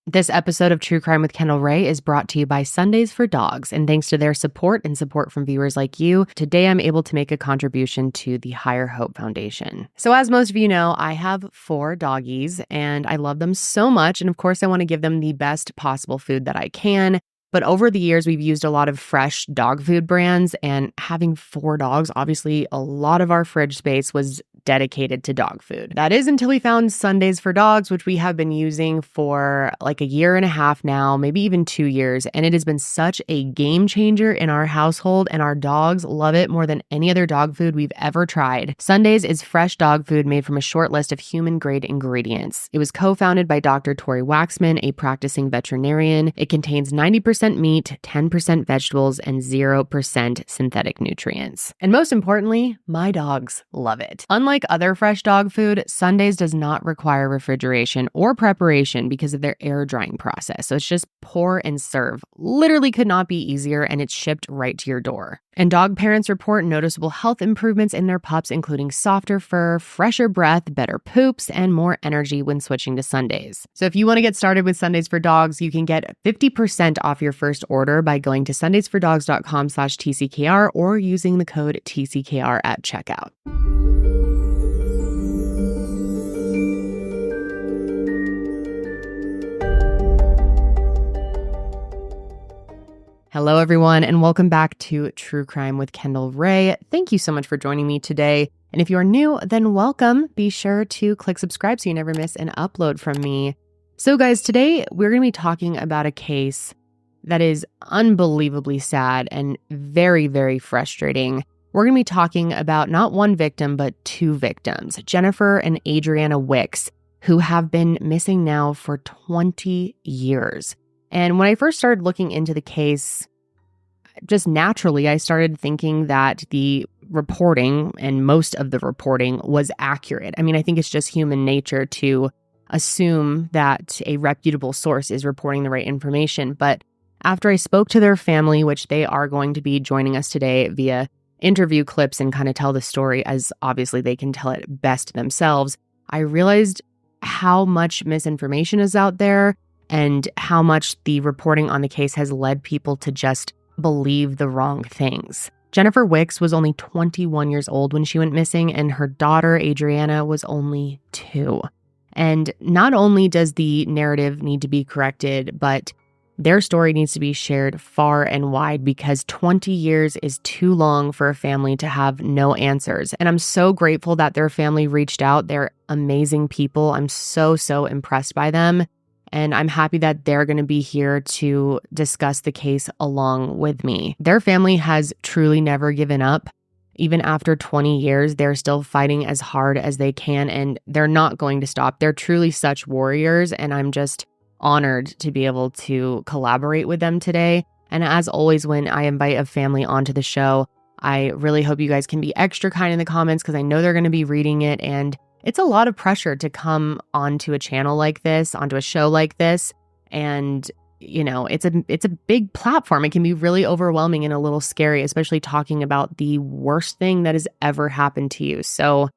This episode of True Crime with Kendall Rae is brought to you by Sundays for Dogs, and thanks to their support and support from viewers like you, today I'm able to make a contribution to the Higher Hope Foundation. So as most of you know, I have 4 doggies, and I love them so much, and of course I want to give them the best possible food that I can. But over the years, we've used a lot of fresh dog food brands, and having 4 dogs, obviously a lot of our fridge space was dedicated to dog food. That is until we found Sundays for Dogs, which we have been using for like a year and a half now, maybe even 2 years. And it has been such a game changer in our household, and our dogs love it more than any other dog food we've ever tried. Sundays is fresh dog food made from a short list of human-grade ingredients. It was co-founded by Dr. Tori Waxman, a practicing veterinarian. It contains 90% meat, 10% vegetables, and 0% synthetic nutrients. And most importantly, my dogs love it. Unlike other fresh dog food, Sundays does not require refrigeration or preparation because of their air drying process. So it's just pour and serve. Literally could not be easier, and it's shipped right to your door. And dog parents report noticeable health improvements in their pups, including softer fur, fresher breath, better poops, and more energy when switching to Sundays. So if you want to get started with Sundays for Dogs, you can get 50% off your first order by going to sundaysfordogs.com/TCKR or using the code TCKR at checkout. Hello, everyone, and welcome back to True Crime with Kendall Rae. Thank you so much for joining me today. And if you are new, then welcome. Be sure to click subscribe so you never miss an upload from me. So guys, today we're going to be talking about a case that is unbelievably sad and very, very frustrating. We're going to be talking about not one victim, but 2 victims, Jennifer and Adrianna Wix, who have been missing now for 20 years. And when I first started looking into the case, just naturally, I started thinking that the reporting and most of the reporting was accurate. I mean, I think it's just human nature to assume that a reputable source is reporting the right information. But after I spoke to their family, which they are going to be joining us today via interview clips and kind of tell the story as obviously they can tell it best themselves, I realized how much misinformation is out there and how much the reporting on the case has led people to just believe the wrong things. Jennifer Wix was only 21 years old when she went missing, and her daughter, Adrianna, was only 2. And not only does the narrative need to be corrected, but their story needs to be shared far and wide because 20 years is too long for a family to have no answers. And I'm so grateful that their family reached out. They're amazing people. I'm so impressed by them. And I'm happy that they're going to be here to discuss the case along with me. Their family has truly never given up. Even after 20 years, they're still fighting as hard as they can, and they're not going to stop. They're truly such warriors, and I'm just honored to be able to collaborate with them today. And as always, when I invite a family onto the show, I really hope you guys can be extra kind in the comments because I know they're going to be reading it, and it's a lot of pressure to come onto a channel like this, onto a show like this. And, you know, it's a big platform. It can be really overwhelming and a little scary, especially talking about the worst thing that has ever happened to you. So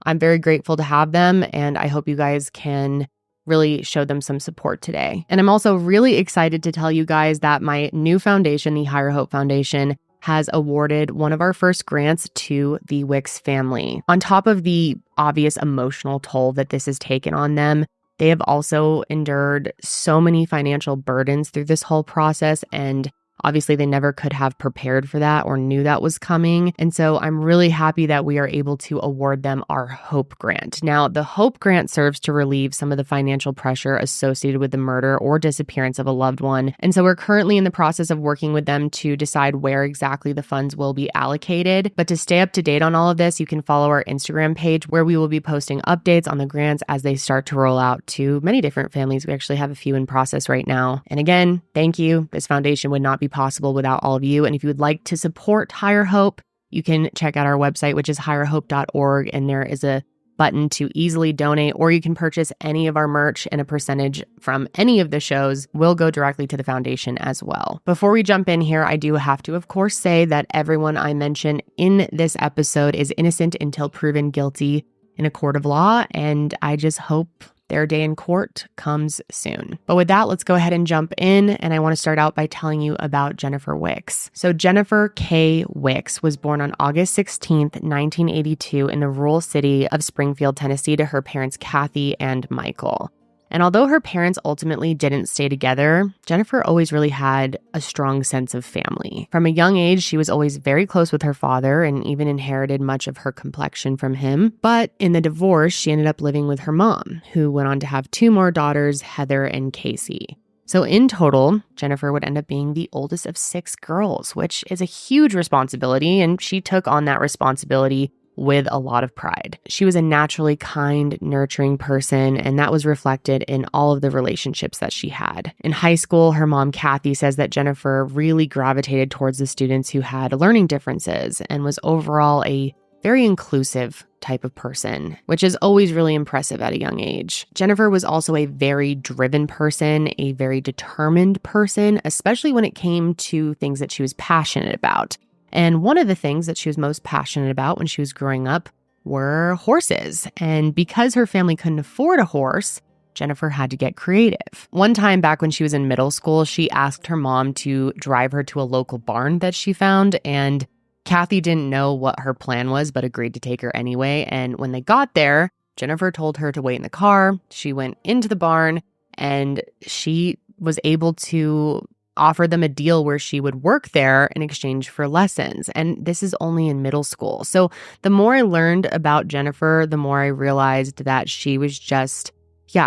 I'm very grateful to have them, and I hope you guys can really show them some support today. And I'm also really excited to tell you guys that my new foundation, the Higher Hope Foundation, has awarded one of our first grants to the Wix family. On top of the obvious emotional toll that this has taken on them, they have also endured so many financial burdens through this whole process, and obviously they never could have prepared for that or knew that was coming. And so I'm really happy that we are able to award them our Hope Grant. Now, the Hope Grant serves to relieve some of the financial pressure associated with the murder or disappearance of a loved one. And so we're currently in the process of working with them to decide where exactly the funds will be allocated. But to stay up to date on all of this, you can follow our Instagram page where we will be posting updates on the grants as they start to roll out to many different families. We actually have a few in process right now. And again, thank you. This foundation would not be possible without all of you. And if you would like to support Higher Hope, you can check out our website, which is higherhope.org, and there is a button to easily donate, or you can purchase any of our merch, and a percentage from any of the shows will go directly to the foundation as well. Before we jump in here, I do have to, of course, say that everyone I mention in this episode is innocent until proven guilty in a court of law, and I just hope Their day in court comes soon. But with that, let's go ahead and jump in. And I want to start out by telling you about Jennifer Wix. So Jennifer K. Wix was born on August 16th, 1982 in the rural city of Springfield, Tennessee to her parents, Kathy and Michael. And although her parents ultimately didn't stay together, Jennifer always really had a strong sense of family. From a young age, she was always very close with her father and even inherited much of her complexion from him. But in the divorce, she ended up living with her mom, who went on to have 2 more daughters, Heather and Casey. So in total, Jennifer would end up being the oldest of 6 girls, which is a huge responsibility, and she took on that responsibility with a lot of pride. She was a naturally kind, nurturing person, and that was reflected in all of the relationships that she had. In high school, her mom, Kathy, says that Jennifer really gravitated towards the students who had learning differences and was overall a very inclusive type of person, which is always really impressive at a young age. Jennifer was also a very driven person, a very determined person, especially when it came to things that she was passionate about. And one of the things that she was most passionate about when she was growing up were horses. And because her family couldn't afford a horse, Jennifer had to get creative. One time back when she was in middle school, she asked her mom to drive her to a local barn that she found. And Kathy didn't know what her plan was, but agreed to take her anyway. And when they got there, Jennifer told her to wait in the car. She went into the barn and she was able to offer them a deal where she would work there in exchange for lessons. And this is only in middle school. So the more I learned about Jennifer, the more I realized that she was just,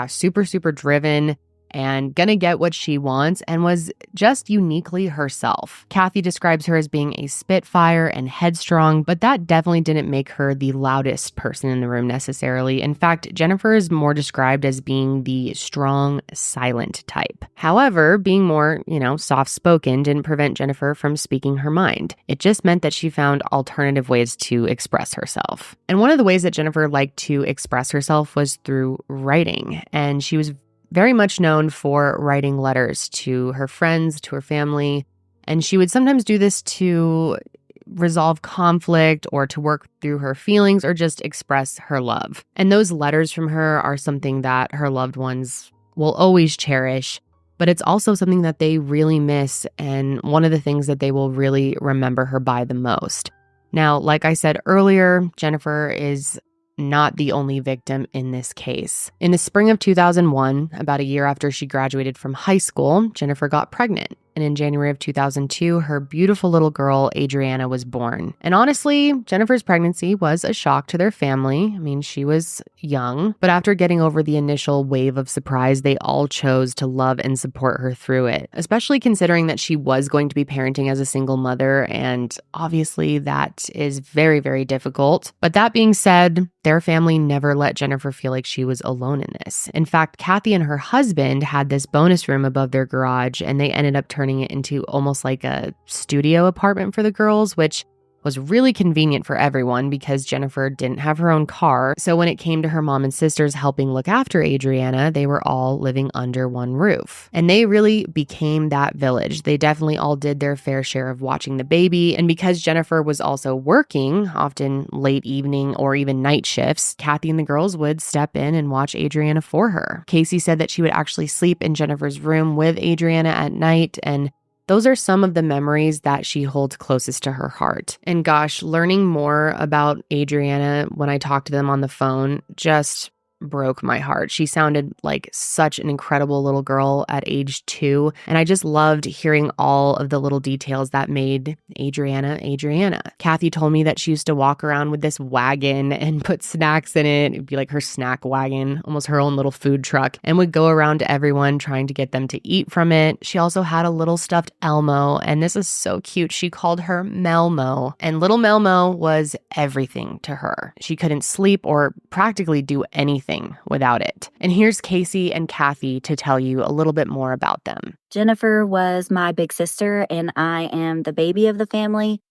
super, super driven and gonna get what she wants and was just uniquely herself. Kathy describes her as being a spitfire and headstrong, but that definitely didn't make her the loudest person in the room necessarily. In fact, Jennifer is more described as being the strong, silent type. However, being more, soft-spoken didn't prevent Jennifer from speaking her mind. It just meant that she found alternative ways to express herself. And one of the ways that Jennifer liked to express herself was through writing, and she was very much known for writing letters to her friends, to her family, and she would sometimes do this to resolve conflict or to work through her feelings or just express her love. And those letters from her are something that her loved ones will always cherish, but it's also something that they really miss and one of the things that they will really remember her by the most. Now, like I said earlier, Jennifer is not the only victim in this case. In the spring of 2001, about a year after she graduated from high school, Jennifer got pregnant. And in January of 2002, her beautiful little girl, Adrianna, was born. And honestly, Jennifer's pregnancy was a shock to their family. I mean, she was young, but after getting over the initial wave of surprise, they all chose to love and support her through it, especially considering that she was going to be parenting as a single mother. And obviously, that is very, very difficult. But that being said, their family never let Jennifer feel like she was alone in this. In fact, Kathy and her husband had this bonus room above their garage, and they ended up turning it into almost like a studio apartment for the girls, which was really convenient for everyone because Jennifer didn't have her own car. So when it came to her mom and sisters helping look after Adrianna, they were all living under one roof. And they really became that village. They definitely all did their fair share of watching the baby. And because Jennifer was also working, often late evening or even night shifts, Kathy and the girls would step in and watch Adrianna for her. Casey said that she would actually sleep in Jennifer's room with Adrianna at night, and those are some of the memories that she holds closest to her heart. And gosh, learning more about Adrianna when I talked to them on the phone just broke my heart. She sounded like such an incredible little girl at age 2. And I just loved hearing all of the little details that made Adrianna. Kathy told me that she used to walk around with this wagon and put snacks in it. It'd be like her snack wagon, almost her own little food truck, and would go around to everyone trying to get them to eat from it. She also had a little stuffed Elmo, and this is so cute. She called her Melmo, and little Melmo was everything to her. She couldn't sleep or practically do anything without it. And here's Casey and Kathy to tell you a little bit more about them. Jennifer was my big sister, and I am the baby of the family.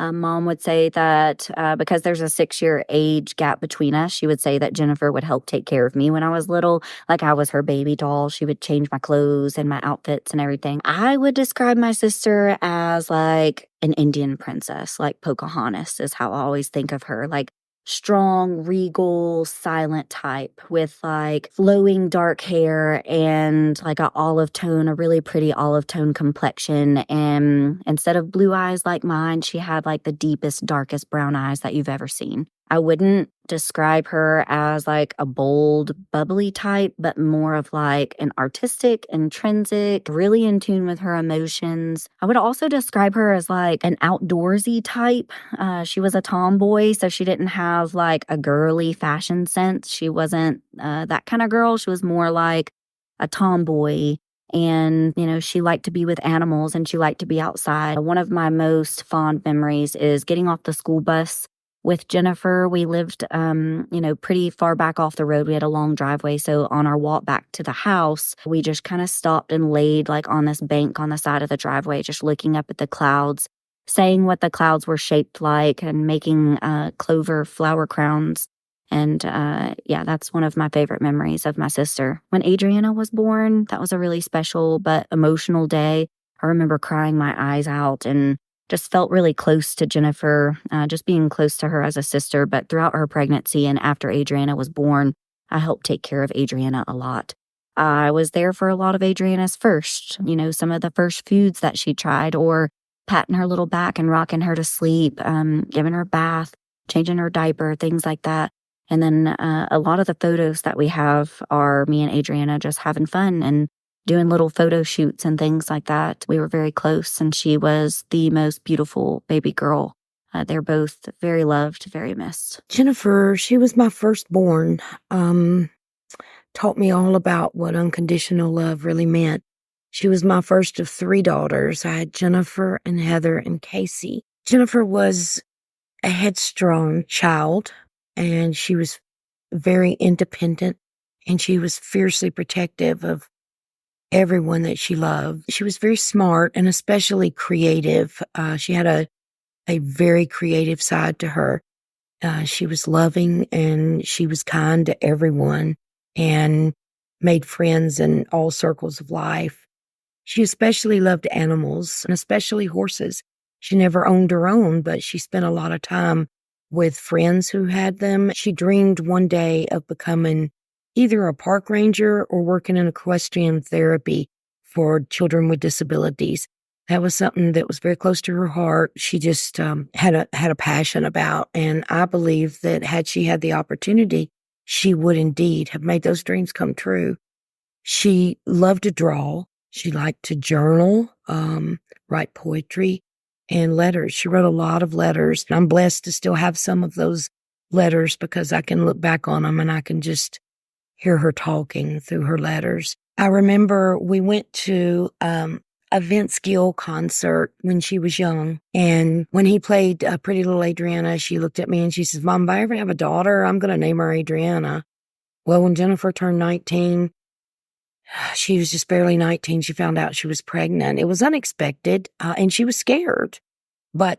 Mom would say that because there's a 6-year age gap between us, she would say that Jennifer would help take care of me when I was little. Like I was her baby doll. She would change my clothes and my outfits and everything. I would describe my sister as like an Indian princess, like Pocahontas is how I always think of her. Like strong, regal, silent type with like flowing dark hair and like a really pretty olive tone complexion. And instead of blue eyes like mine, she had like the deepest, darkest brown eyes that you've ever seen. I wouldn't describe her as like a bold, bubbly type, but more of like an artistic, intrinsic, really in tune with her emotions. I would also describe her as like an outdoorsy type. She was a tomboy, so she didn't have like a girly fashion sense. She wasn't that kind of girl. She was more like a tomboy. And, she liked to be with animals and she liked to be outside. One of my most fond memories is getting off the school bus with Jennifer. We lived, pretty far back off the road. We had a long driveway. So on our walk back to the house, we just kind of stopped and laid like on this bank on the side of the driveway, just looking up at the clouds, saying what the clouds were shaped like and making clover flower crowns. And that's one of my favorite memories of my sister. When Adrianna was born, that was a really special but emotional day. I remember crying my eyes out and just felt really close to Jennifer, just being close to her as a sister. But throughout her pregnancy and after Adrianna was born, I helped take care of Adrianna a lot. I was there for a lot of Adrianna's first, some of the first foods that she tried, or patting her little back and rocking her to sleep, giving her a bath, changing her diaper, things like that. And then a lot of the photos that we have are me and Adrianna just having fun and doing little photo shoots and things like that. We were very close, and she was the most beautiful baby girl. They're both very loved, very missed. Jennifer, she was my firstborn, taught me all about what unconditional love really meant. She was my first of 3 daughters. I had Jennifer and Heather and Casey. Jennifer was a headstrong child, and she was very independent, and she was fiercely protective of everyone that she loved. She was very smart and especially creative. She had a very creative side to her. She was loving and she was kind to everyone and made friends in all circles of life. She especially loved animals, and especially horses. She never owned her own, but she spent a lot of time with friends who had them. She dreamed one day of becoming either a park ranger or working in equestrian therapy for children with disabilities. That was something that was very close to her heart. She just had a passion about, and I believe that had she had the opportunity, she would indeed have made those dreams come true. She loved to draw. She liked to journal, write poetry and letters. She wrote a lot of letters. I'm blessed to still have some of those letters because I can look back on them and I can just hear her talking through her letters. I remember we went to a Vince Gill concert when she was young. And when he played Pretty Little Adrianna, she looked at me and she says, "Mom, if I ever have a daughter, I'm going to name her Adrianna." Well, when Jennifer turned 19, she was just barely 19. She found out she was pregnant. It was unexpected, and she was scared. But,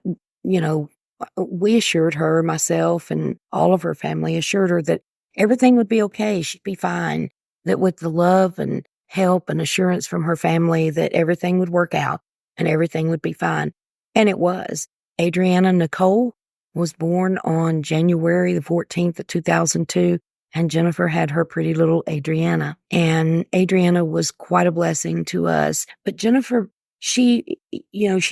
we assured her, myself and all of her family assured her that everything would be okay. She'd be fine. That with the love and help and assurance from her family that everything would work out and everything would be fine. And it was. Adrianna Nicole was born on January the 14th of 2002, and Jennifer had her pretty little Adrianna. And Adrianna was quite a blessing to us. But Jennifer, she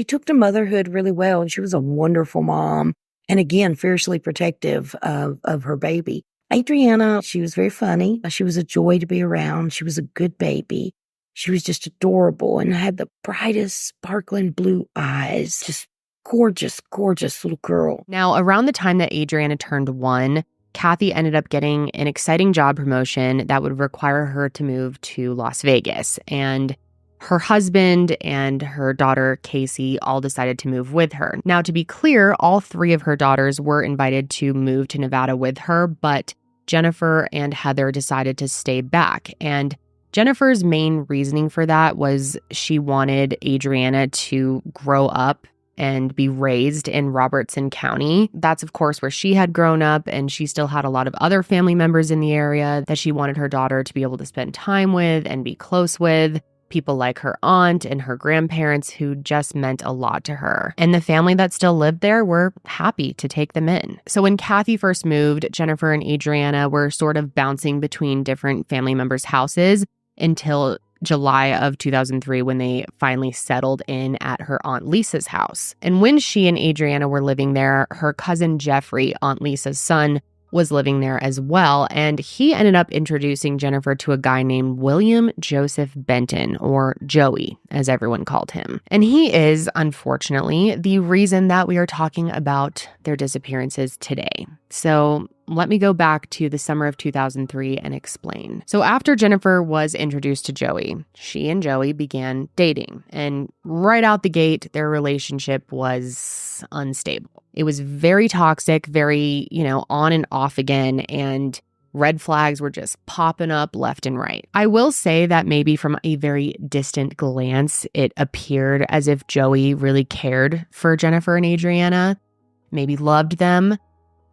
took to motherhood really well, and she was a wonderful mom. And again, fiercely protective of her baby. Adrianna, she was very funny. She was a joy to be around. She was a good baby. She was just adorable and had the brightest, sparkling blue eyes. Just gorgeous, gorgeous little girl. Now, around the time that Adrianna turned 1, Kathy ended up getting an exciting job promotion that would require her to move to Las Vegas. And her husband and her daughter, Casey, all decided to move with her. Now, to be clear, all 3 of her daughters were invited to move to Nevada with her, but Jennifer and Heather decided to stay back. And Jennifer's main reasoning for that was she wanted Adrianna to grow up and be raised in Robertson County. That's, of course, where she had grown up, and she still had a lot of other family members in the area that she wanted her daughter to be able to spend time with and be close with. people like her aunt and her grandparents who just meant a lot to her. And the family that still lived there were happy to take them in. So when Kathy first moved, Jennifer and Adrianna were sort of bouncing between different family members' houses until July of 2003 when they finally settled in at her Aunt Lisa's house. And when she and Adrianna were living there, her cousin Jeffrey, Aunt Lisa's son, was living there as well, and he ended up introducing Jennifer to a guy named William Joseph Benton, or Joey, as everyone called him. And he is, unfortunately, the reason that we are talking about their disappearances today. So let me go back to the summer of 2003 and explain. So after Jennifer was introduced to Joey, she and Joey began dating. And right out the gate, their relationship was unstable. It was very toxic, very, on and off again. And red flags were just popping up left and right. I will say that maybe from a very distant glance, it appeared as if Joey really cared for Jennifer and Adrianna, maybe loved them.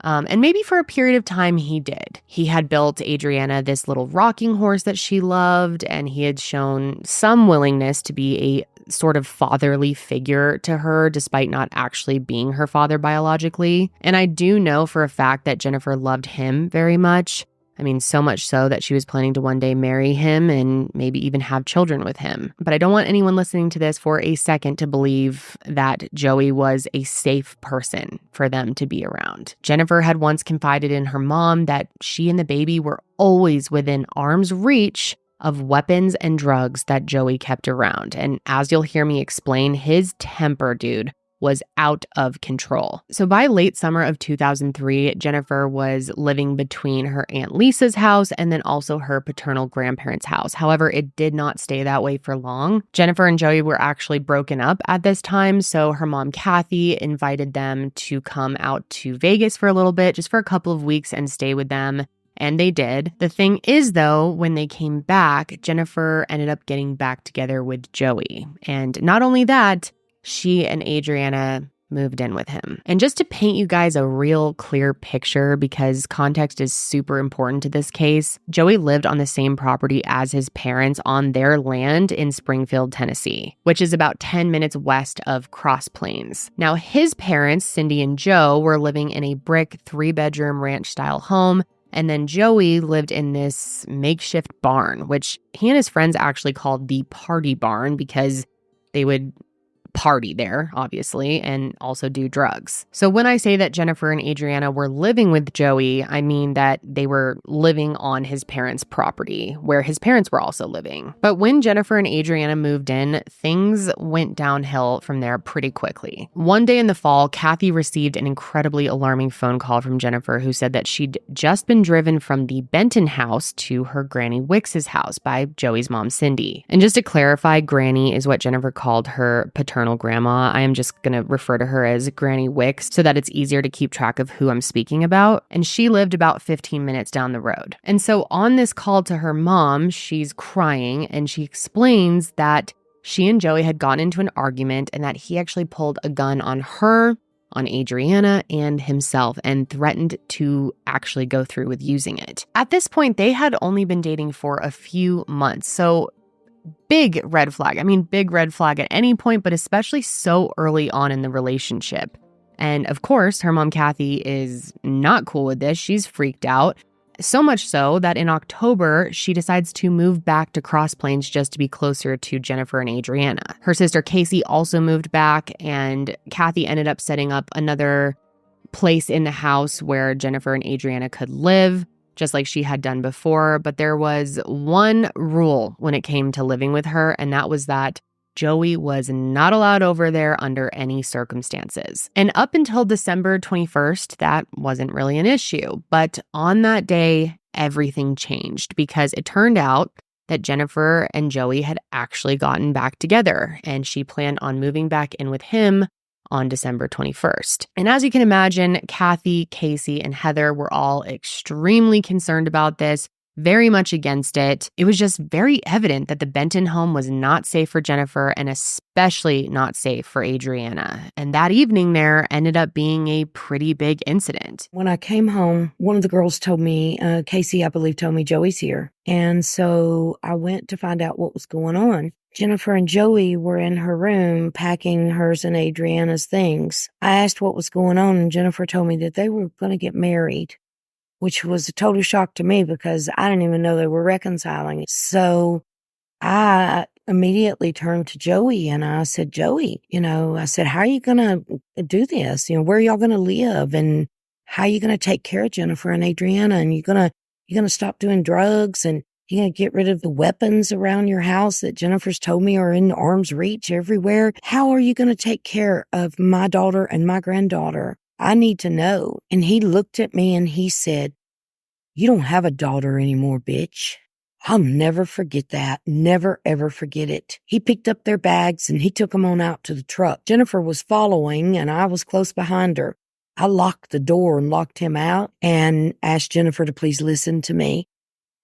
And maybe for a period of time he did. He had built Adrianna this little rocking horse that she loved, and he had shown some willingness to be a sort of fatherly figure to her, despite not actually being her father biologically. And I do know for a fact that Jennifer loved him very much. I mean, so much so that she was planning to one day marry him and maybe even have children with him. But I don't want anyone listening to this for a second to believe that Joey was a safe person for them to be around. Jennifer had once confided in her mom that she and the baby were always within arm's reach of weapons and drugs that Joey kept around. And as you'll hear me explain, his temper, dude, was out of control. So by late summer of 2003, Jennifer was living between her Aunt Lisa's house and then also her paternal grandparents' house. However, it did not stay that way for long. Jennifer and Joey were actually broken up at this time, so her mom, Kathy, invited them to come out to Vegas for a little bit, just for a couple of weeks, and stay with them. And they did. The thing is, though, when they came back, Jennifer ended up getting back together with Joey. And not only that, she and Adrianna moved in with him. And just to paint you guys a real clear picture, because context is super important to this case, Joey lived on the same property as his parents on their land in Springfield, Tennessee, which is about 10 minutes west of Cross Plains. Now, his parents, Cindy and Joe, were living in a brick 3-bedroom ranch-style home. And then Joey lived in this makeshift barn, which he and his friends actually called the party barn because they would party there, obviously, and also do drugs. So when I say that Jennifer and Adrianna were living with Joey, I mean that they were living on his parents' property, where his parents were also living. But when Jennifer and Adrianna moved in, things went downhill from there pretty quickly. One day in the fall, Kathy received an incredibly alarming phone call from Jennifer, who said that she'd just been driven from the Benton house to her Granny Wix's house by Joey's mom, Cindy. And just to clarify, Granny is what Jennifer called her paternal grandma. I am just going to refer to her as Granny Wix so that it's easier to keep track of who I'm speaking about. And she lived about 15 minutes down the road. And so on this call to her mom, she's crying and she explains that she and Joey had gotten into an argument and that he actually pulled a gun on her, on Adrianna, and himself, and threatened to actually go through with using it. At this point, they had only been dating for a few months. So big red flag. I mean, big red flag at any point, but especially so early on in the relationship. And of course, her mom, Kathy, is not cool with this. She's freaked out. So much so that in October, she decides to move back to Cross Plains just to be closer to Jennifer and Adrianna. Her sister Casey also moved back, and Kathy ended up setting up another place in the house where Jennifer and Adrianna could live, just like she had done before. But there was one rule when it came to living with her, and that was that Joey was not allowed over there under any circumstances. And up until December 21st, that wasn't really an issue. But on that day, everything changed because it turned out that Jennifer and Joey had actually gotten back together, and she planned on moving back in with him on December 21st. And as you can imagine, Kathy, Casey, and Heather were all extremely concerned about this, very much against it. It was just very evident that the Benton home was not safe for Jennifer and especially not safe for Adrianna. And that evening there ended up being a pretty big incident. When I came home, one of the girls told me, Casey, I believe, told me Joey's here. And so I went to find out what was going on. Jennifer and Joey were in her room packing hers and Adrianna's things. I asked what was going on, and Jennifer told me that they were going to get married, which was a total shock to me because I didn't even know they were reconciling. So I immediately turned to Joey and I said, Joey, I said, how are you going to do this? Where are y'all going to live? And how are you going to take care of Jennifer and Adrianna? And you're going to stop doing drugs, and you're going to get rid of the weapons around your house that Jennifer's told me are in arm's reach everywhere. How are you going to take care of my daughter and my granddaughter? I need to know. And he looked at me and he said, you don't have a daughter anymore, bitch. I'll never forget that. Never, ever forget it. He picked up their bags and he took them on out to the truck. Jennifer was following and I was close behind her. I locked the door and locked him out and asked Jennifer to please listen to me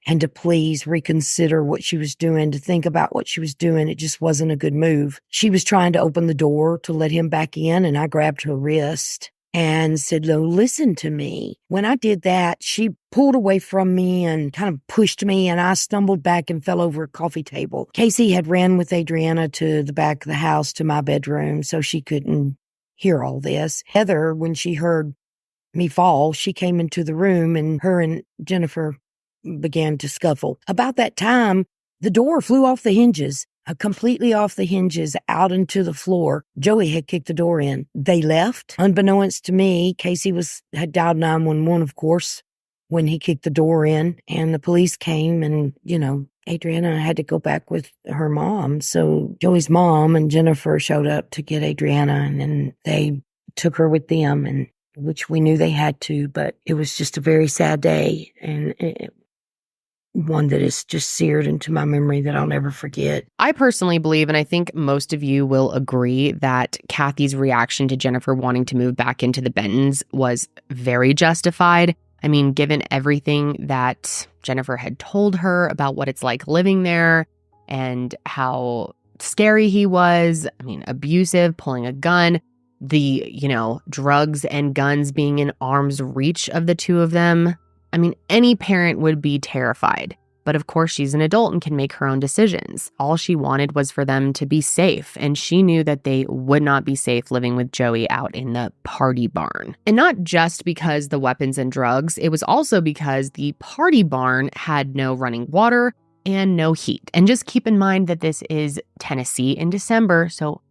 and to please reconsider what she was doing, to think about what she was doing. It just wasn't a good move. She was trying to open the door to let him back in, and I grabbed her wrist and said, no, listen to me. When I did that, she pulled away from me and kind of pushed me, and I stumbled back and fell over a coffee table. Casey had ran with Adrianna to the back of the house to my bedroom, so she couldn't hear all this. Heather, when she heard me fall, she came into the room, and her and Jennifer began to scuffle. About that time, the door flew off the hinges. Completely off the hinges, out into the floor. Joey had kicked the door in. They left. Unbeknownst to me, Casey had dialed 911, of course, when he kicked the door in. And the police came and, Adrianna had to go back with her mom. So Joey's mom and Jennifer showed up to get Adrianna, and then they took her with them, and which we knew they had to, but it was just a very sad day. And one that is just seared into my memory that I'll never forget. I personally believe, and I think most of you will agree, that Kathy's reaction to Jennifer wanting to move back into the Bentons was very justified. I mean, given everything that Jennifer had told her about what it's like living there and how scary he was, abusive, pulling a gun, the, drugs and guns being in arm's reach of the two of them. Any parent would be terrified. But of course, she's an adult and can make her own decisions. All she wanted was for them to be safe, and she knew that they would not be safe living with Joey out in the party barn. And not just because the weapons and drugs, it was also because the party barn had no running water and no heat. And just keep in mind that this is Tennessee in December, so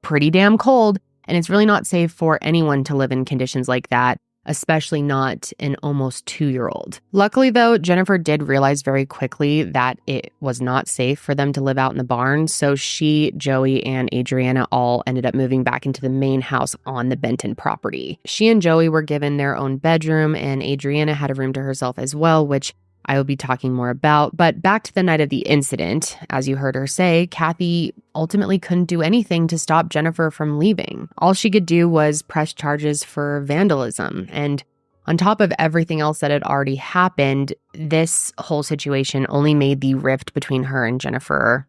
pretty damn cold, and it's really not safe for anyone to live in conditions like that, especially not an almost 2-year-old. Luckily, though, Jennifer did realize very quickly that it was not safe for them to live out in the barn, so she, Joey, and Adrianna all ended up moving back into the main house on the Benton property. She and Joey were given their own bedroom, and Adrianna had a room to herself as well, which I will be talking more about. But back to the night of the incident, as you heard her say, Kathy ultimately couldn't do anything to stop Jennifer from leaving. All she could do was press charges for vandalism. And on top of everything else that had already happened, this whole situation only made the rift between her and Jennifer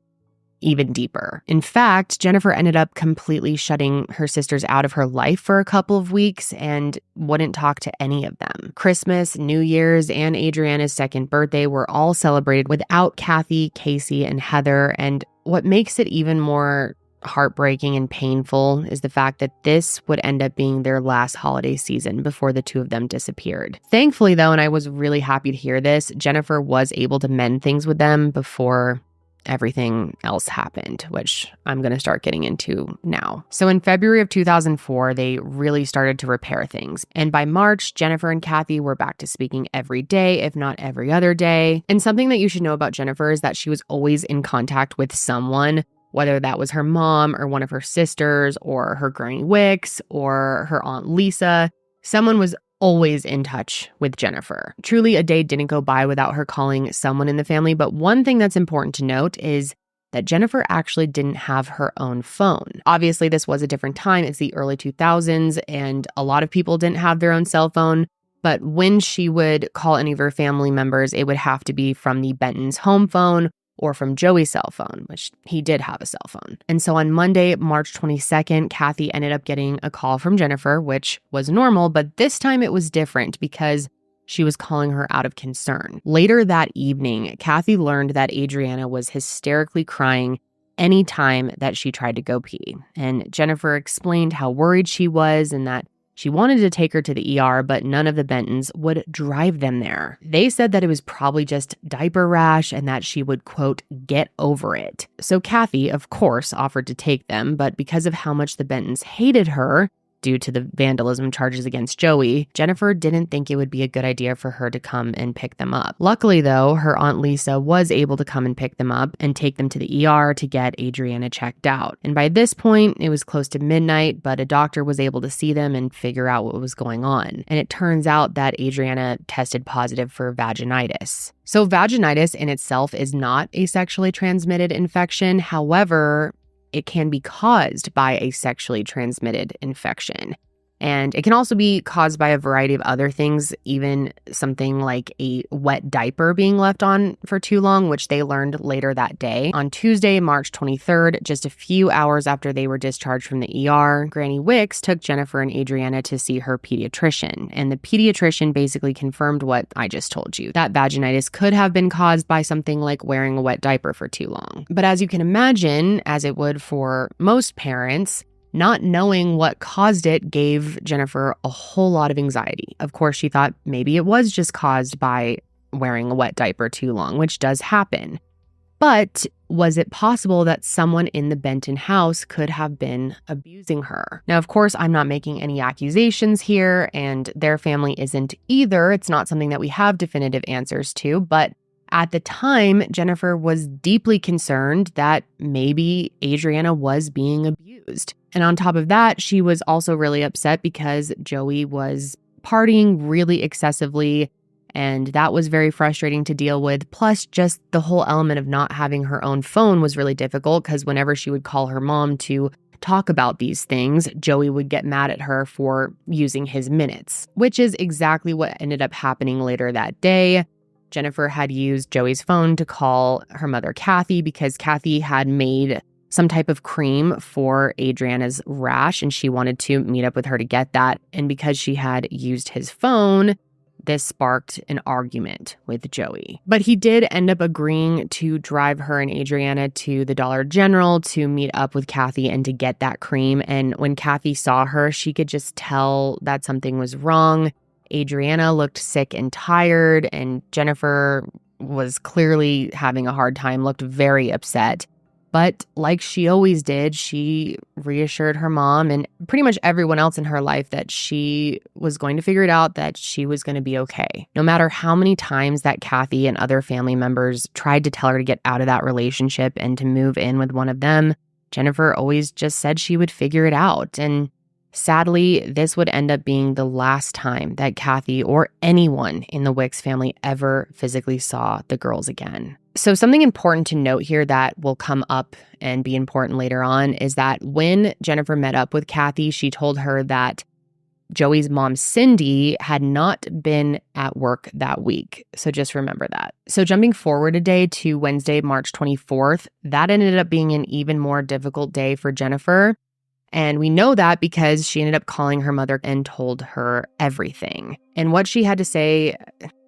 even deeper. In fact, Jennifer ended up completely shutting her sisters out of her life for a couple of weeks and wouldn't talk to any of them. Christmas, New Year's, and Adrianna's second birthday were all celebrated without Kathy, Casey, and Heather. And what makes it even more heartbreaking and painful is the fact that this would end up being their last holiday season before the two of them disappeared. Thankfully, though, and I was really happy to hear this, Jennifer was able to mend things with them before everything else happened, which I'm going to start getting into now. So in February of 2004, they really started to repair things. And by March, Jennifer and Kathy were back to speaking every day, if not every other day. And something that you should know about Jennifer is that she was always in contact with someone, whether that was her mom or one of her sisters or her Granny Wix or her Aunt Lisa. Someone was always in touch with Jennifer. Truly, a day didn't go by without her calling someone in the family, but one thing that's important to note is that Jennifer actually didn't have her own phone. Obviously, this was a different time. It's the early 2000s, and a lot of people didn't have their own cell phone, but when she would call any of her family members, it would have to be from the Benton's home phone or from Joey's cell phone, which he did have a cell phone. And so on Monday, March 22nd, Kathy ended up getting a call from Jennifer, which was normal, but this time it was different because she was calling her out of concern. Later that evening, Kathy learned that Adrianna was hysterically crying any time that she tried to go pee. And Jennifer explained how worried she was and that she wanted to take her to the ER, but none of the Bentons would drive them there. They said that it was probably just diaper rash and that she would, quote, get over it. So Kathy, of course, offered to take them, but because of how much the Bentons hated her, due to the vandalism charges against Joey, Jennifer didn't think it would be a good idea for her to come and pick them up. Luckily, though, her Aunt Lisa was able to come and pick them up and take them to the ER to get Adrianna checked out. And by this point, it was close to midnight, but a doctor was able to see them and figure out what was going on. And it turns out that Adrianna tested positive for vaginitis. So vaginitis in itself is not a sexually transmitted infection. However, it can be caused by a sexually transmitted infection. And it can also be caused by a variety of other things, even something like a wet diaper being left on for too long, which they learned later that day. On Tuesday, March 23rd, just a few hours after they were discharged from the ER, Granny Wix took Jennifer and Adrianna to see her pediatrician. And the pediatrician basically confirmed what I just told you, that vaginitis could have been caused by something like wearing a wet diaper for too long. But as you can imagine, as it would for most parents, not knowing what caused it gave Jennifer a whole lot of anxiety. Of course, she thought maybe it was just caused by wearing a wet diaper too long, which does happen. But was it possible that someone in the Benton house could have been abusing her? Now, of course, I'm not making any accusations here, and their family isn't either. It's not something that we have definitive answers to, but at the time, Jennifer was deeply concerned that maybe Adrianna was being abused. And on top of that, she was also really upset because Joey was partying really excessively, and that was very frustrating to deal with. Plus, just the whole element of not having her own phone was really difficult because whenever she would call her mom to talk about these things, Joey would get mad at her for using his minutes, which is exactly what ended up happening later that day. Jennifer had used Joey's phone to call her mother, Kathy, because Kathy had made some type of cream for Adrianna's rash, and she wanted to meet up with her to get that. And because she had used his phone, this sparked an argument with Joey. But he did end up agreeing to drive her and Adrianna to the Dollar General to meet up with Kathy and to get that cream. And when Kathy saw her, she could just tell that something was wrong. Adrianna looked sick and tired, and Jennifer was clearly having a hard time, looked very upset. But like she always did, she reassured her mom and pretty much everyone else in her life that she was going to figure it out, that she was going to be okay. No matter how many times that Kathy and other family members tried to tell her to get out of that relationship and to move in with one of them, Jennifer always just said she would figure it out. And sadly, this would end up being the last time that Kathy or anyone in the Wix family ever physically saw the girls again. So something important to note here that will come up and be important later on is that when Jennifer met up with Kathy, she told her that Joey's mom, Cindy, had not been at work that week. So just remember that. So jumping forward a day to Wednesday, March 24th, that ended up being an even more difficult day for Jennifer. And we know that because she ended up calling her mother and told her everything. And what she had to say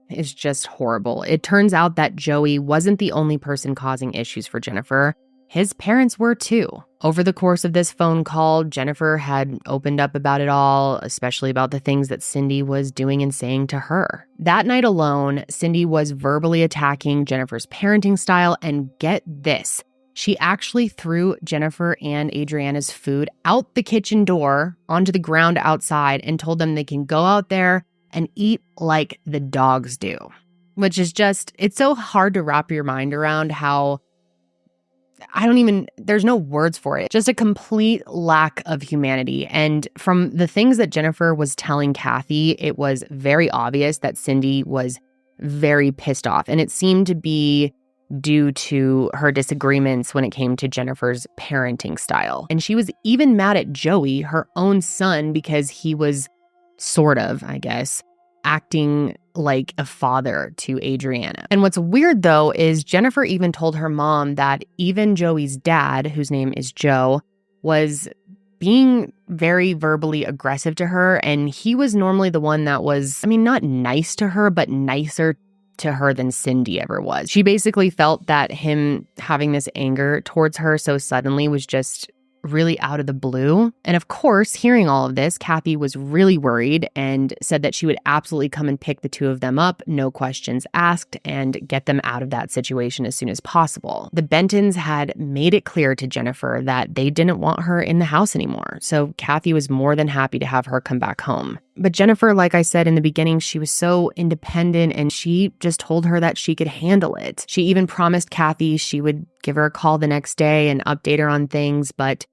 is just horrible. It turns out that Joey wasn't the only person causing issues for Jennifer. His parents were too. Over the course of this phone call, Jennifer had opened up about it all, especially about the things that Cindy was doing and saying to her. That night alone, Cindy was verbally attacking Jennifer's parenting style, and get this, she actually threw Jennifer and Adrianna's food out the kitchen door onto the ground outside and told them they can go out there and eat like the dogs do, which is just, it's so hard to wrap your mind around how, there's no words for it. Just a complete lack of humanity. And from the things that Jennifer was telling Kathy, it was very obvious that Cindy was very pissed off. And it seemed to be due to her disagreements when it came to Jennifer's parenting style. And she was even mad at Joey, her own son, because he was sort of, I guess, acting like a father to Adrianna. And what's weird, though, is Jennifer even told her mom that even Joey's dad, whose name is Joe, was being very verbally aggressive to her. And he was normally the one that was, not nice to her, but nicer to her than Cindy ever was. She basically felt that him having this anger towards her so suddenly was just really out of the blue. And of course, hearing all of this, Kathy was really worried and said that she would absolutely come and pick the two of them up, no questions asked, and get them out of that situation as soon as possible. The Bentons had made it clear to Jennifer that they didn't want her in the house anymore, so Kathy was more than happy to have her come back home. But Jennifer, like I said in the beginning, she was so independent and she just told her that she could handle it. She even promised Kathy she would give her a call the next day and update her on things, but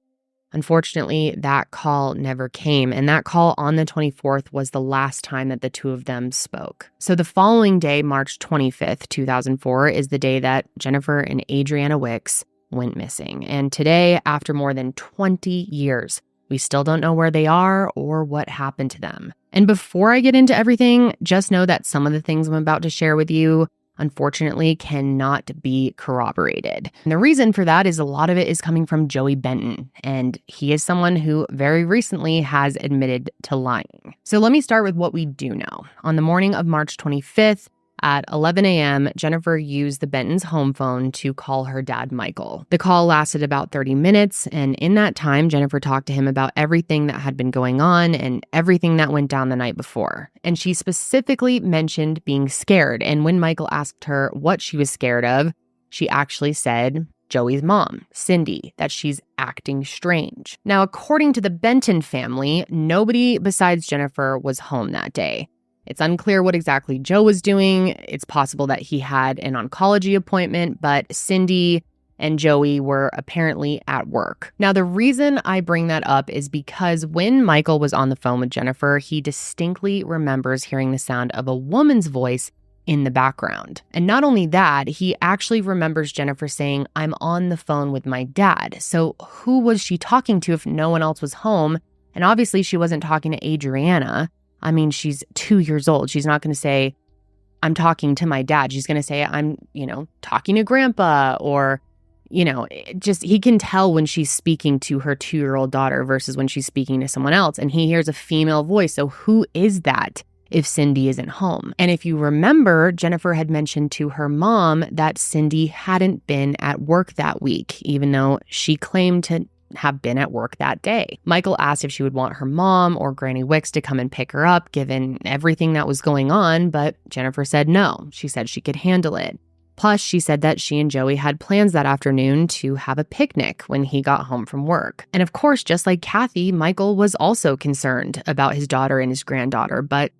unfortunately, that call never came, and that call on the 24th was the last time that the two of them spoke. So the following day, March 25th, 2004, is the day that Jennifer and Adrianna Wix went missing. And today, after more than 20 years, we still don't know where they are or what happened to them. And before I get into everything, just know that some of the things I'm about to share with you unfortunately cannot be corroborated. And the reason for that is a lot of it is coming from Joey Benton, and he is someone who very recently has admitted to lying. So let me start with what we do know. On the morning of March 25th, at 11 a.m., Jennifer used the Benton's home phone to call her dad, Michael. The call lasted about 30 minutes, and in that time, Jennifer talked to him about everything that had been going on and everything that went down the night before. And she specifically mentioned being scared, and when Michael asked her what she was scared of, she actually said Joey's mom, Cindy, that she's acting strange. Now, according to the Benton family, nobody besides Jennifer was home that day. It's unclear what exactly Joe was doing. It's possible that he had an oncology appointment, but Cindy and Joey were apparently at work. Now, the reason I bring that up is because when Michael was on the phone with Jennifer, he distinctly remembers hearing the sound of a woman's voice in the background. And not only that, he actually remembers Jennifer saying, "I'm on the phone with my dad." So who was she talking to if no one else was home? And obviously she wasn't talking to Adrianna. I mean, she's 2 years old. She's not going to say, "I'm talking to my dad." She's going to say, "I'm, talking to grandpa," or, just he can tell when she's speaking to her 2-year-old daughter versus when she's speaking to someone else. And he hears a female voice. So who is that if Cindy isn't home? And if you remember, Jennifer had mentioned to her mom that Cindy hadn't been at work that week, even though she claimed to have been at work that day. Michael asked if she would want her mom or Granny Wix to come and pick her up, given everything that was going on, but Jennifer said no. She said she could handle it. Plus, she said that she and Joey had plans that afternoon to have a picnic when he got home from work. And of course, just like Kathy, Michael was also concerned about his daughter and his granddaughter, but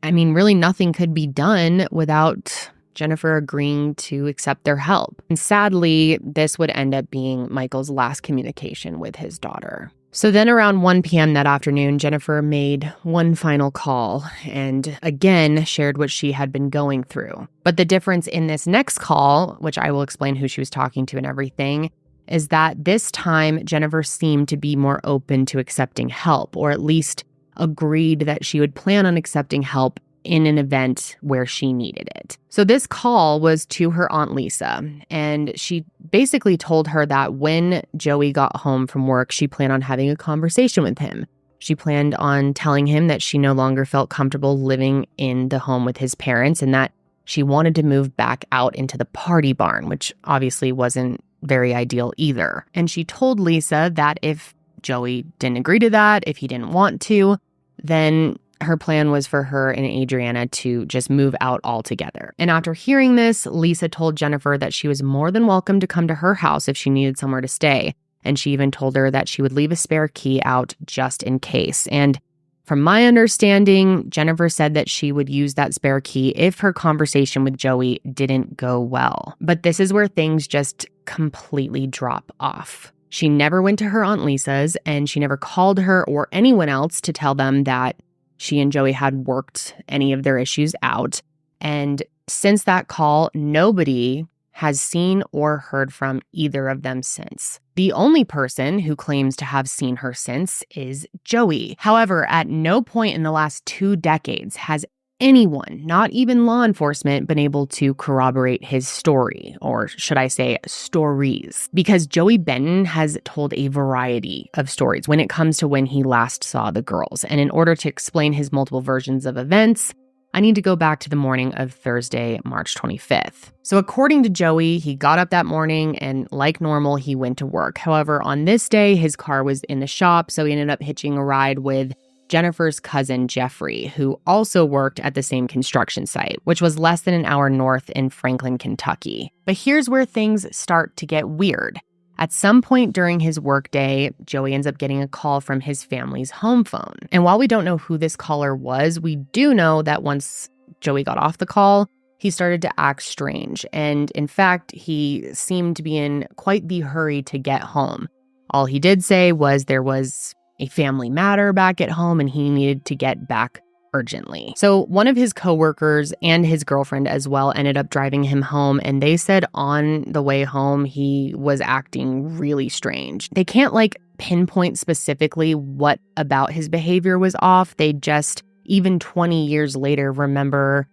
really nothing could be done without Jennifer agreeing to accept their help. And sadly, this would end up being Michael's last communication with his daughter. So then around 1 p.m. that afternoon, Jennifer made one final call and again shared what she had been going through. But the difference in this next call, which I will explain who she was talking to and everything, is that this time Jennifer seemed to be more open to accepting help, or at least agreed that she would plan on accepting help in an event where she needed it. So this call was to her Aunt Lisa, and she basically told her that when Joey got home from work, she planned on having a conversation with him. She planned on telling him that she no longer felt comfortable living in the home with his parents and that she wanted to move back out into the party barn, which obviously wasn't very ideal either. And she told Lisa that if Joey didn't agree to that, if he didn't want to, then her plan was for her and Adrianna to just move out altogether. And after hearing this, Lisa told Jennifer that she was more than welcome to come to her house if she needed somewhere to stay. And she even told her that she would leave a spare key out just in case. And from my understanding, Jennifer said that she would use that spare key if her conversation with Joey didn't go well. But this is where things just completely drop off. She never went to her Aunt Lisa's, and she never called her or anyone else to tell them that she and Joey had worked any of their issues out. And since that call, nobody has seen or heard from either of them since. The only person who claims to have seen her since is Joey. However, at no point in the last 2 decades has anyone, not even law enforcement, been able to corroborate his story, or should I say stories, because Joey Benton has told a variety of stories when it comes to when he last saw the girls. And in order to explain his multiple versions of events, I need to go back to the morning of Thursday, March 25th. So according to Joey, he got up that morning and like normal, he went to work. However, on this day, his car was in the shop, so he ended up hitching a ride with Jennifer's cousin, Jeffrey, who also worked at the same construction site, which was less than an hour north in Franklin, Kentucky. But here's where things start to get weird. At some point during his workday, Joey ends up getting a call from his family's home phone. And while we don't know who this caller was, we do know that once Joey got off the call, he started to act strange. And in fact, he seemed to be in quite the hurry to get home. All he did say was there was a family matter back at home and he needed to get back urgently. So one of his coworkers and his girlfriend as well ended up driving him home, and they said on the way home he was acting really strange. They can't pinpoint specifically what about his behavior was off. They just, even 20 years later, remember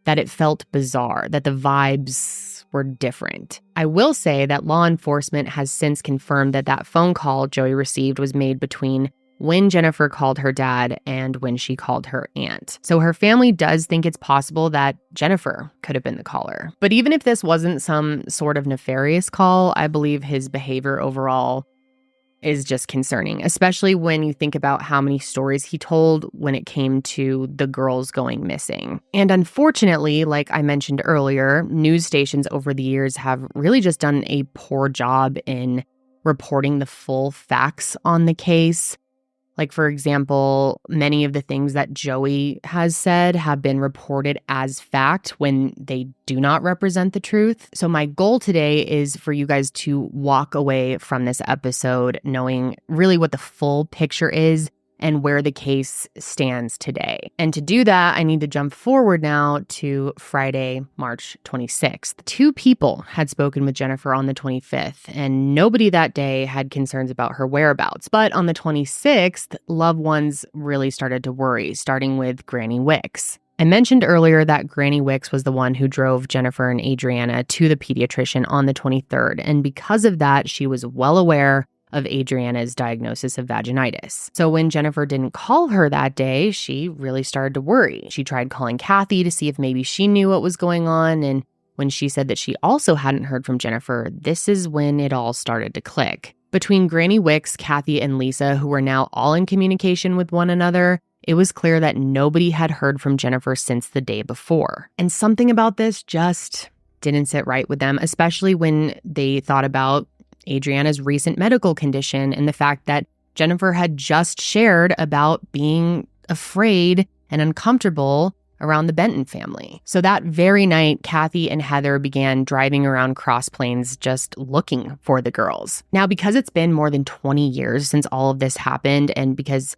that it felt bizarre, that the vibes were different. I will say that law enforcement has since confirmed that that phone call Joey received was made between when Jennifer called her dad and when she called her aunt. So her family does think it's possible that Jennifer could have been the caller. But even if this wasn't some sort of nefarious call, I believe his behavior overall is just concerning, especially when you think about how many stories he told when it came to the girls going missing. And unfortunately, like I mentioned earlier, news stations over the years have really just done a poor job in reporting the full facts on the case. Like, for example, many of the things that Joey has said have been reported as fact when they do not represent the truth. So my goal today is for you guys to walk away from this episode knowing really what the full picture is and where the case stands today. And to do that, I need to jump forward now to Friday, March 26th. 2 people had spoken with Jennifer on the 25th, and nobody that day had concerns about her whereabouts. But on the 26th, loved ones really started to worry, starting with Granny Wix. I mentioned earlier that Granny Wix was the one who drove Jennifer and Adrianna to the pediatrician on the 23rd, and because of that, she was well aware of Adrianna's diagnosis of vaginitis. So when Jennifer didn't call her that day, she really started to worry. She tried calling Kathy to see if maybe she knew what was going on, and when she said that she also hadn't heard from Jennifer, this is when it all started to click. Between Granny Wix, Kathy, and Lisa, who were now all in communication with one another, it was clear that nobody had heard from Jennifer since the day before. And something about this just didn't sit right with them, especially when they thought about Adrianna's recent medical condition and the fact that Jennifer had just shared about being afraid and uncomfortable around the Benton family. So that very night, Kathy and Heather began driving around Cross Plains just looking for the girls. Now, because it's been more than 20 years since all of this happened, and because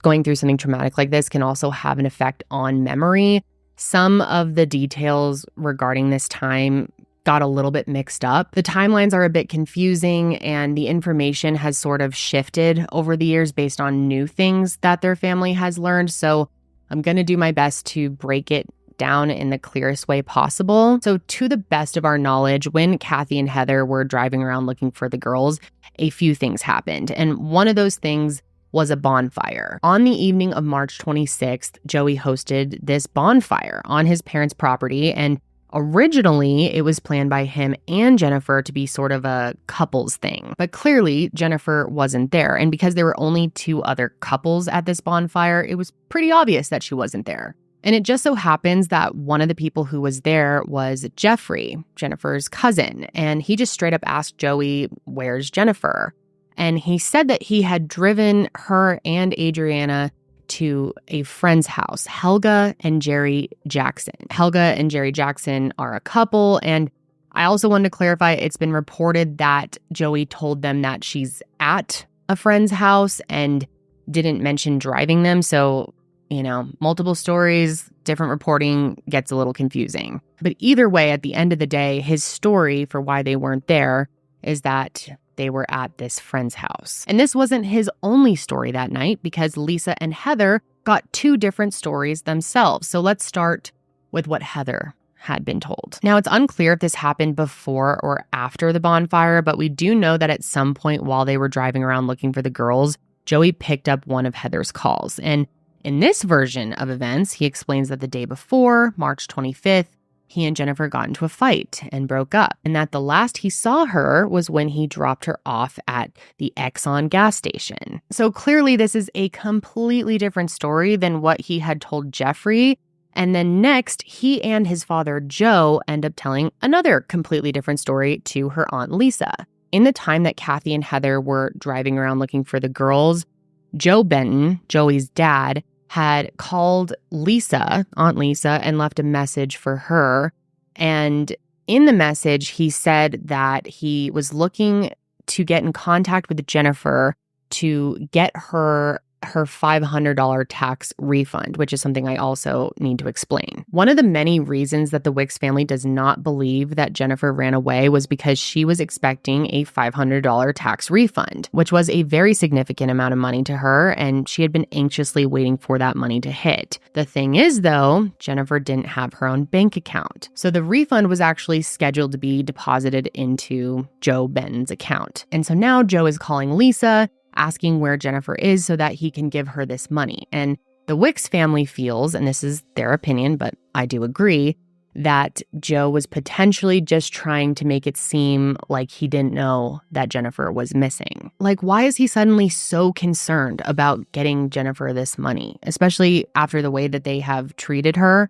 going through something traumatic like this can also have an effect on memory, some of the details regarding this time got a little bit mixed up. The timelines are a bit confusing, and the information has sort of shifted over the years based on new things that their family has learned. So I'm going to do my best to break it down in the clearest way possible. So to the best of our knowledge, when Kathy and Heather were driving around looking for the girls, a few things happened. And one of those things was a bonfire. On the evening of March 26th, Joey hosted this bonfire on his parents' property, and originally, it was planned by him and Jennifer to be sort of a couples thing. But clearly, Jennifer wasn't there. And because there were only 2 other couples at this bonfire, it was pretty obvious that she wasn't there. And it just so happens that one of the people who was there was Jeffrey, Jennifer's cousin. And he just straight up asked Joey, "Where's Jennifer?" And he said that he had driven her and Adrianna to a friend's house, Helga and Jerry Jackson. Helga and Jerry Jackson are a couple, and I also wanted to clarify, it's been reported that Joey told them that she's at a friend's house and didn't mention driving them. So, multiple stories, different reporting gets a little confusing. But either way, at the end of the day, his story for why they weren't there is that they were at this friend's house. And this wasn't his only story that night, because Lisa and Heather got 2 different stories themselves. So let's start with what Heather had been told. Now, it's unclear if this happened before or after the bonfire, but we do know that at some point while they were driving around looking for the girls, Joey picked up one of Heather's calls. And In this version of events, he explains that the day before, March 25th, he and Jennifer got into a fight and broke up, and that the last he saw her was when he dropped her off at the Exxon gas station. So clearly this is a completely different story than what he had told Jeffrey. And then next, he and his father, Joe, end up telling another completely different story to her Aunt Lisa. In the time that Kathy and Heather were driving around looking for the girls, Joe Benton, Joey's dad, had called Lisa, Aunt Lisa, and left a message for her. And in the message, he said that he was looking to get in contact with Jennifer to get her $500 tax refund, which is something I also need to explain. One of the many reasons that the Wix family does not believe that Jennifer ran away was because she was expecting a $500 tax refund, which was a very significant amount of money to her, and she had been anxiously waiting for that money to hit. The thing is, though, Jennifer didn't have her own bank account. So the refund was actually scheduled to be deposited into Joe Benton's account. And so now Joe is calling Lisa, asking where Jennifer is so that he can give her this money. And the Wix family feels, and this is their opinion, but I do agree, that Joe was potentially just trying to make it seem like he didn't know that Jennifer was missing. Like, why is he suddenly so concerned about getting Jennifer this money, especially after the way that they have treated her?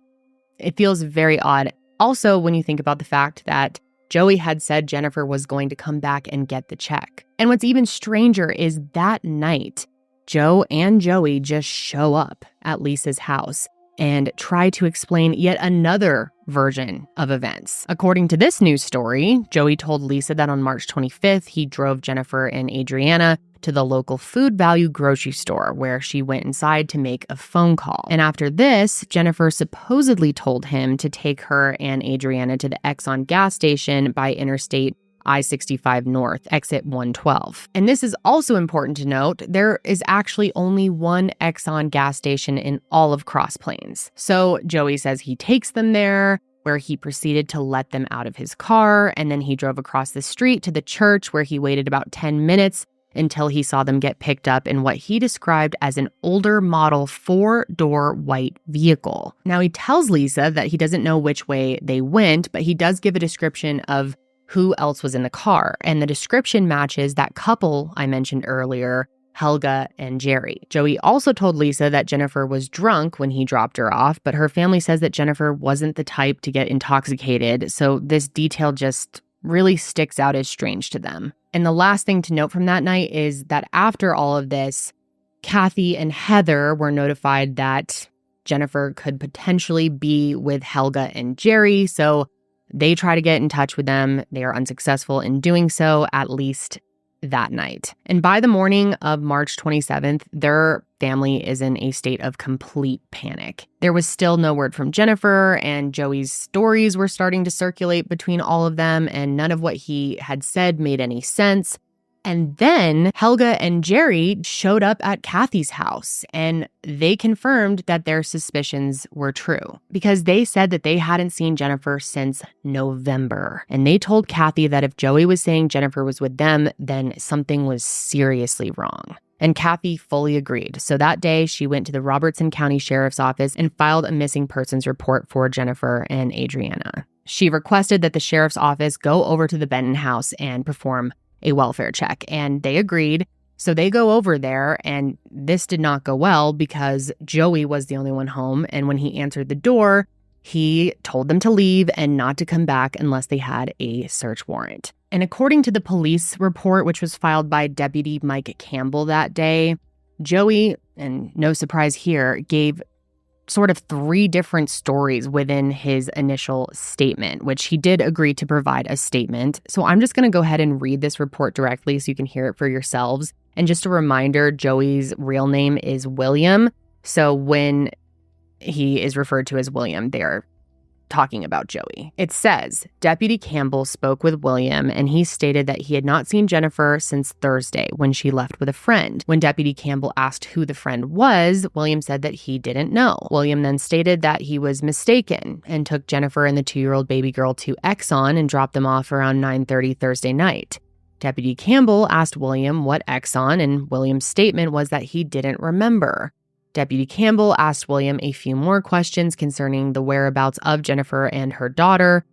It feels very odd. Also, when you think about the fact that Joey had said Jennifer was going to come back and get the check. And what's even stranger is that night, Joe and Joey just show up at Lisa's house and try to explain yet another version of events. According to this news story, Joey told Lisa that on March 25th, he drove Jennifer and Adrianna to the local food value grocery store where she went inside to make a phone call. And after this, Jennifer supposedly told him to take her and Adrianna to the Exxon gas station by Interstate I-65 North, exit 112. And this is also important to note, there is actually only one Exxon gas station in all of Cross Plains. So Joey says he takes them there, where he proceeded to let them out of his car, and then he drove across the street to the church where he waited about 10 minutes until he saw them get picked up in what he described as an older model 4-door white vehicle. Now, he tells Lisa that he doesn't know which way they went, but he does give a description of who else was in the car. And the description matches that couple I mentioned earlier, Helga and Jerry. Joey also told Lisa that Jennifer was drunk when he dropped her off, but her family says that Jennifer wasn't the type to get intoxicated, so this detail just really sticks out as strange to them. And the last thing to note from that night is that after all of this, Kathy and Heather were notified that Jennifer could potentially be with Helga and Jerry, so they try to get in touch with them. They are unsuccessful in doing so, at least that night. And by the morning of March 27th, their family is in a state of complete panic. There was still no word from Jennifer, and Joey's stories were starting to circulate between all of them, and none of what he had said made any sense. And then Helga and Jerry showed up at Kathy's house, and they confirmed that their suspicions were true because they said that they hadn't seen Jennifer since November. And they told Kathy that if Joey was saying Jennifer was with them, then something was seriously wrong. And Kathy fully agreed. So that day, she went to the Robertson County Sheriff's Office and filed a missing persons report for Jennifer and Adrianna. She requested that the sheriff's office go over to the Benton house and perform a welfare check, and they agreed. So they go over there, and this did not go well because Joey was the only one home, and when he answered the door, he told them to leave and not to come back unless they had a search warrant. And according to the police report, which was filed by Deputy Mike Campbell that day, Joey, and no surprise here, gave sort of 3 different stories within his initial statement, which he did agree to provide a statement. So I'm just going to go ahead and read this report directly so you can hear it for yourselves. And just a reminder, Joey's real name is William. So when he is referred to as William, they're talking about Joey. It says, Deputy Campbell spoke with William and he stated that he had not seen Jennifer since Thursday when she left with a friend. When Deputy Campbell asked who the friend was, William said that he didn't know. William then stated that he was mistaken and took Jennifer and the 2-year-old baby girl to Exxon and dropped them off around 9:30 Thursday night. Deputy Campbell asked William what Exxon, and William's statement was that he didn't remember. Deputy Campbell asked William a few more questions concerning the whereabouts of Jennifer and her daughter.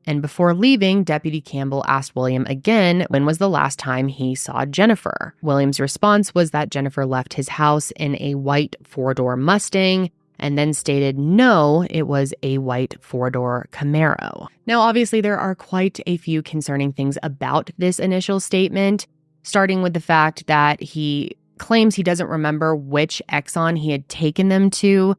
And before leaving, Deputy Campbell asked William again when was the last time he saw Jennifer. William's response was that Jennifer left his house in a white 4-door Mustang, and then stated no, it was a white 4-door Camaro. Now, obviously, there are quite a few concerning things about this initial statement, starting with the fact that he claims he doesn't remember which Exxon he had taken them to.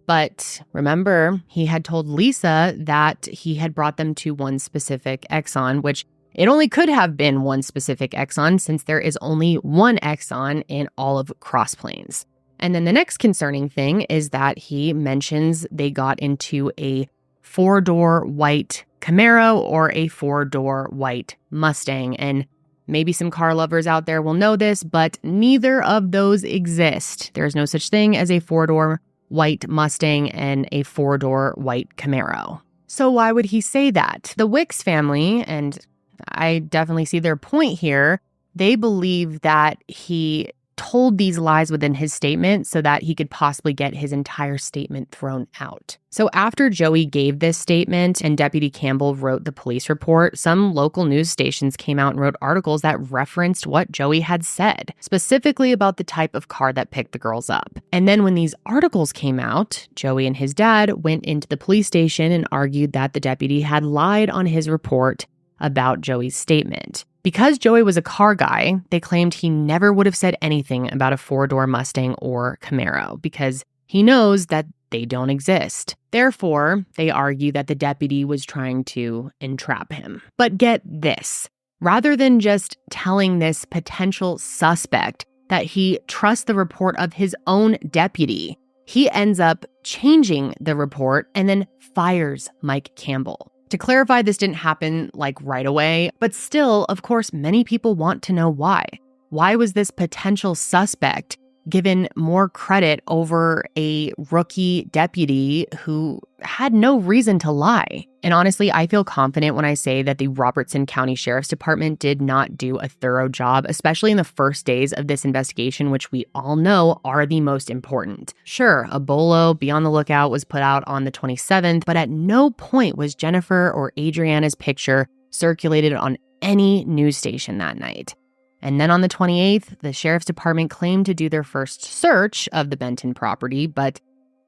But remember, he had told Lisa that he had brought them to one specific Exxon, which it only could have been one specific Exxon since there is only one Exxon in all of Cross Plains. And then the next concerning thing is that he mentions they got into a 4-door white Camaro or a 4-door white Mustang. And maybe some car lovers out there will know this, but neither of those exist. There's no such thing as a 4-door white Mustang and a 4-door white Camaro. So why would he say that? The Wix family, and I definitely see their point here, they believe that he told these lies within his statement so that he could possibly get his entire statement thrown out. So after Joey gave this statement and Deputy Campbell wrote the police report, some local news stations came out and wrote articles that referenced what Joey had said, specifically about the type of car that picked the girls up. And then when these articles came out, Joey and his dad went into the police station and argued that the deputy had lied on his report about Joey's statement. Because Joey was a car guy, they claimed he never would have said anything about a 4-door Mustang or Camaro because he knows that they don't exist. Therefore, they argue that the deputy was trying to entrap him. But get this, rather than just telling this potential suspect that he trusts the report of his own deputy, he ends up changing the report and then fires Mike Campbell. To clarify, this didn't happen right away, but still, of course, many people want to know why. Why was this potential suspect given more credit over a rookie deputy who had no reason to lie? And honestly, I feel confident when I say that the Robertson County Sheriff's Department did not do a thorough job, especially in the first days of this investigation, which we all know are the most important. Sure, a bolo, be on the lookout, was put out on the 27th, but at no point was Jennifer or Adrianna's picture circulated on any news station that night. And then on the 28th, the Sheriff's Department claimed to do their first search of the Benton property, but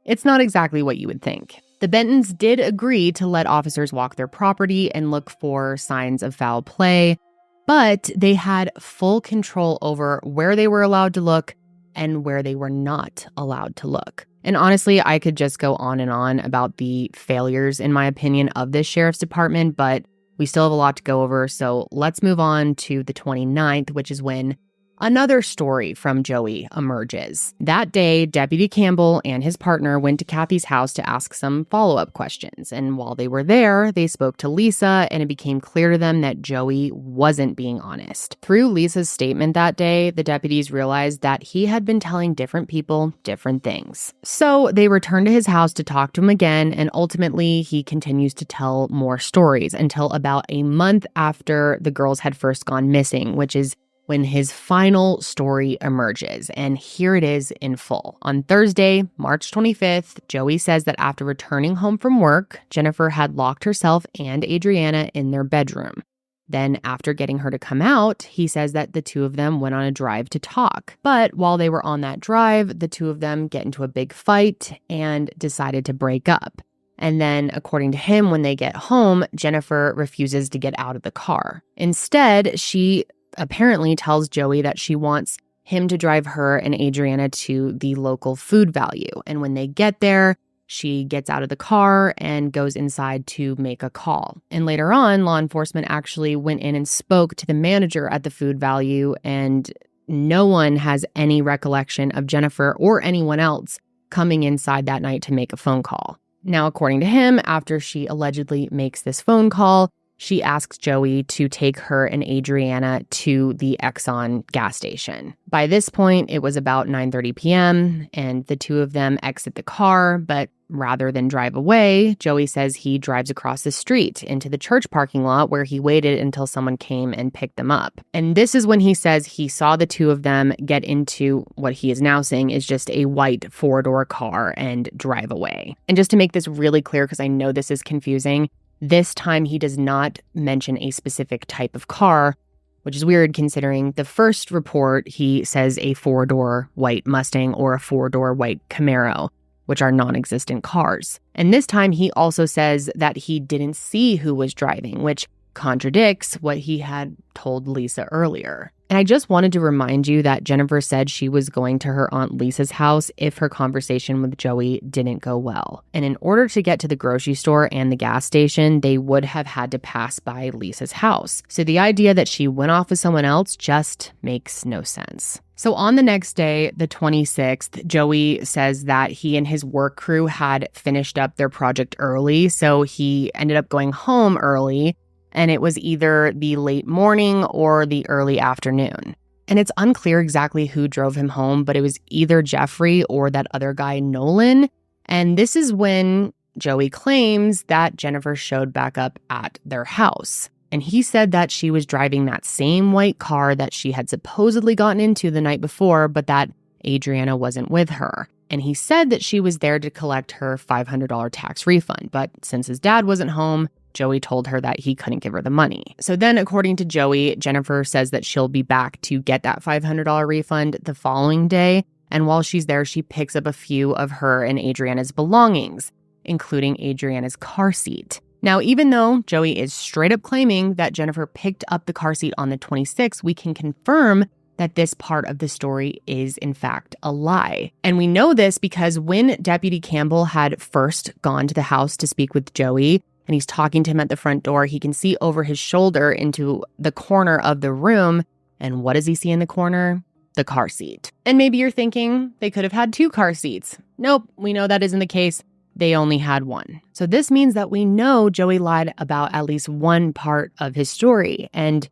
it's not exactly what you would think. The Bentons did agree to let officers walk their property and look for signs of foul play, but they had full control over where they were allowed to look and where they were not allowed to look. And honestly, I could just go on and on about the failures, in my opinion, of this Sheriff's Department, but we still have a lot to go over, so let's move on to the 29th, which is when another story from Joey emerges. That day, Deputy Campbell and his partner went to Kathy's house to ask some follow-up questions. And while they were there, they spoke to Lisa, and it became clear to them that Joey wasn't being honest. Through Lisa's statement that day, the deputies realized that he had been telling different people different things. So they returned to his house to talk to him again, and ultimately he continues to tell more stories until about a month after the girls had first gone missing, which is when his final story emerges, and here it is in full. On Thursday, March 25th, Joey says that after returning home from work, Jennifer had locked herself and Adrianna in their bedroom. Then after getting her to come out, he says that the two of them went on a drive to talk. But while they were on that drive, the two of them get into a big fight and decided to break up. And then, according to him, when they get home, Jennifer refuses to get out of the car. Instead, she apparently tells Joey that she wants him to drive her and Adrianna to the local food value. And when they get there, she gets out of the car and goes inside to make a call. And later on, law enforcement actually went in and spoke to the manager at the food value, and no one has any recollection of Jennifer or anyone else coming inside that night to make a phone call. Now, according to him, after she allegedly makes this phone call, she asks Joey to take her and Adrianna to the Exxon gas station. By this point, it was about 9:30 p.m., and the two of them exit the car, but rather than drive away, Joey says he drives across the street into the church parking lot where he waited until someone came and picked them up. And this is when he says he saw the two of them get into what he is now saying is just a white four-door car and drive away. And just to make this really clear, because I know this is confusing, this time he does not mention a specific type of car, which is weird considering the first report he says a four-door white Mustang or a four-door white Camaro, which are non-existent cars. And this time he also says that he didn't see who was driving, which contradicts what he had told Lisa earlier. And I just wanted to remind you that Jennifer said she was going to her Aunt Lisa's house if her conversation with Joey didn't go well. And in order to get to the grocery store and the gas station, they would have had to pass by Lisa's house. So the idea that she went off with someone else just makes no sense. So on the next day, the 26th, Joey says that he and his work crew had finished up their project early, so he ended up going home early. And it was either the late morning or the early afternoon. And it's unclear exactly who drove him home, but it was either Jeffrey or that other guy, Nolan. And this is when Joey claims that Jennifer showed back up at their house. And he said that she was driving that same white car that she had supposedly gotten into the night before, but that Adrianna wasn't with her. And he said that she was there to collect her $500 tax refund. But since his dad wasn't home, Joey told her that he couldn't give her the money. So then, according to Joey, Jennifer says that she'll be back to get that $500 refund the following day. And while she's there, she picks up a few of her and Adrianna's belongings, including Adrianna's car seat. Now, even though Joey is straight up claiming that Jennifer picked up the car seat on the 26th, we can confirm that this part of the story is, in fact, a lie. And we know this because when Deputy Campbell had first gone to the house to speak with Joey, and he's talking to him at the front door, he can see over his shoulder into the corner of the room. And what does he see in the corner? The car seat. And maybe you're thinking they could have had two car seats. Nope, we know that isn't the case. They only had one. So this means that we know Joey lied about at least one part of his story. And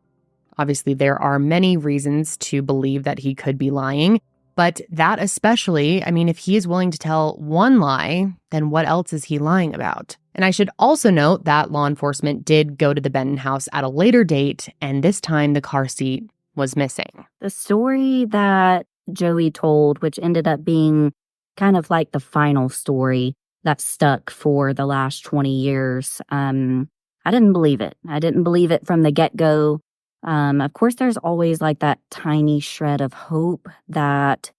obviously there are many reasons to believe that he could be lying. But that especially, I mean, if he is willing to tell one lie, then what else is he lying about? And I should also note that law enforcement did go to the Benton house at a later date, and this time the car seat was missing. The story that Joey told, which ended up being kind of like the final story that stuck for the last 20 years, I didn't believe it. I didn't believe it from the get-go. Of course, there's always like that tiny shred of hope that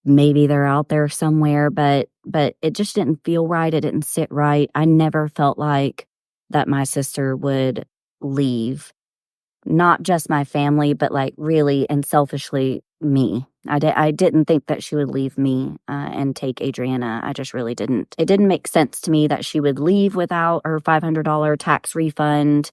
maybe they're out there somewhere, but it just didn't feel right. It didn't sit right. I never felt like that my sister would leave, not just my family, but like really and selfishly me. I didn't think that she would leave me and take Adrianna. I just really didn't. It didn't make sense to me that she would leave without her $500 tax refund.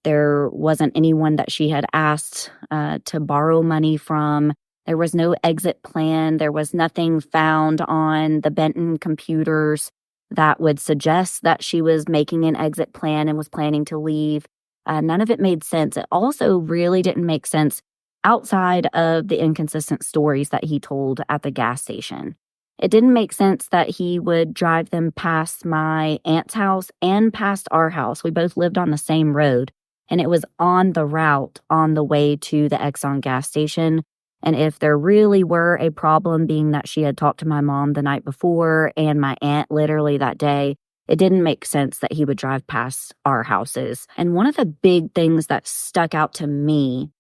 There wasn't anyone that she had asked to borrow money from. There was no exit plan. There was nothing found on the Benton computers that would suggest that she was making an exit plan and was planning to leave. None of it made sense. It also really didn't make sense outside of the inconsistent stories that he told at the gas station. It didn't make sense that he would drive them past my aunt's house and past our house. We both lived on the same road, and it was on the route on the way to the Exxon gas station. And if there really were a problem, being that she had talked to my mom the night before and my aunt literally that day, it didn't make sense that he would drive past our houses. And one of the big things that stuck out to me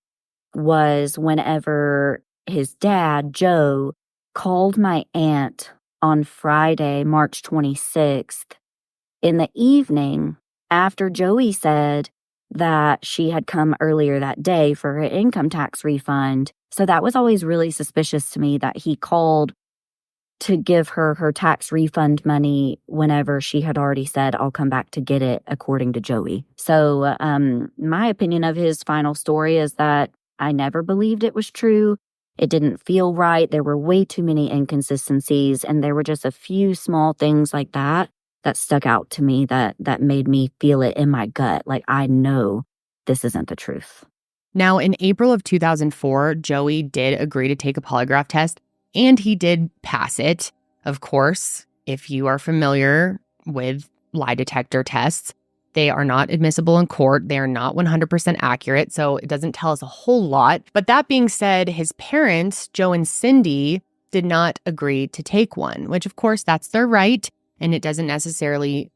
was whenever his dad, Joe, called my aunt on Friday, March 26th, in the evening after Joey said that she had come earlier that day for her income tax refund. So that was always really suspicious to me that he called to give her her tax refund money whenever she had already said, I'll come back to get it, according to Joey. So my opinion of his final story is that I never believed it was true. It didn't feel right. There were way too many inconsistencies, and there were just a few small things like that that stuck out to me that made me feel it in my gut. Like, I know this isn't the truth. Now, in April of 2004, Joey did agree to take a polygraph test, and he did pass it. Of course, if you are familiar with lie detector tests, they are not admissible in court. They are not 100% accurate, so it doesn't tell us a whole lot. But that being said, his parents, Joe and Cindy, did not agree to take one, which of course that's their right, and it doesn't necessarily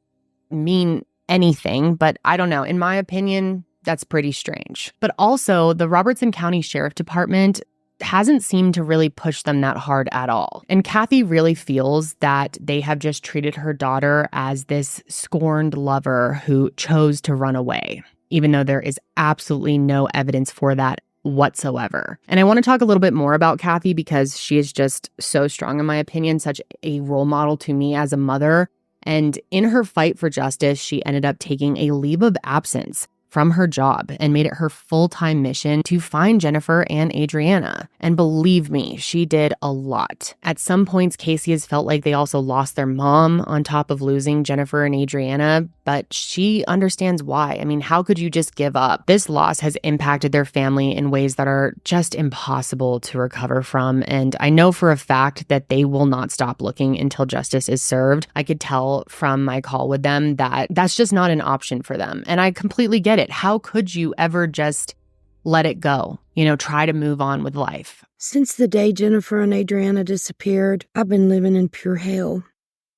mean anything, but I don't know. In my opinion, that's pretty strange. But also, the Robertson County Sheriff Department hasn't seemed to really push them that hard at all. And Kathy really feels that they have just treated her daughter as this scorned lover who chose to run away, even though there is absolutely no evidence for that whatsoever. And I want to talk a little bit more about Kathy because she is just so strong, in my opinion, such a role model to me as a mother. And in her fight for justice, she ended up taking a leave of absence from her job and made it her full-time mission to find Jennifer and Adrianna. And believe me, she did a lot. At some points, Casey has felt like they also lost their mom on top of losing Jennifer and Adrianna, but she understands why. I mean, how could you just give up? This loss has impacted their family in ways that are just impossible to recover from. And I know for a fact that they will not stop looking until justice is served. I could tell from my call with them that that's just not an option for them. And I completely get it. How could you ever just let it go? Try to move on with life. Since the day Jennifer and Adrianna disappeared, I've been living in pure hell.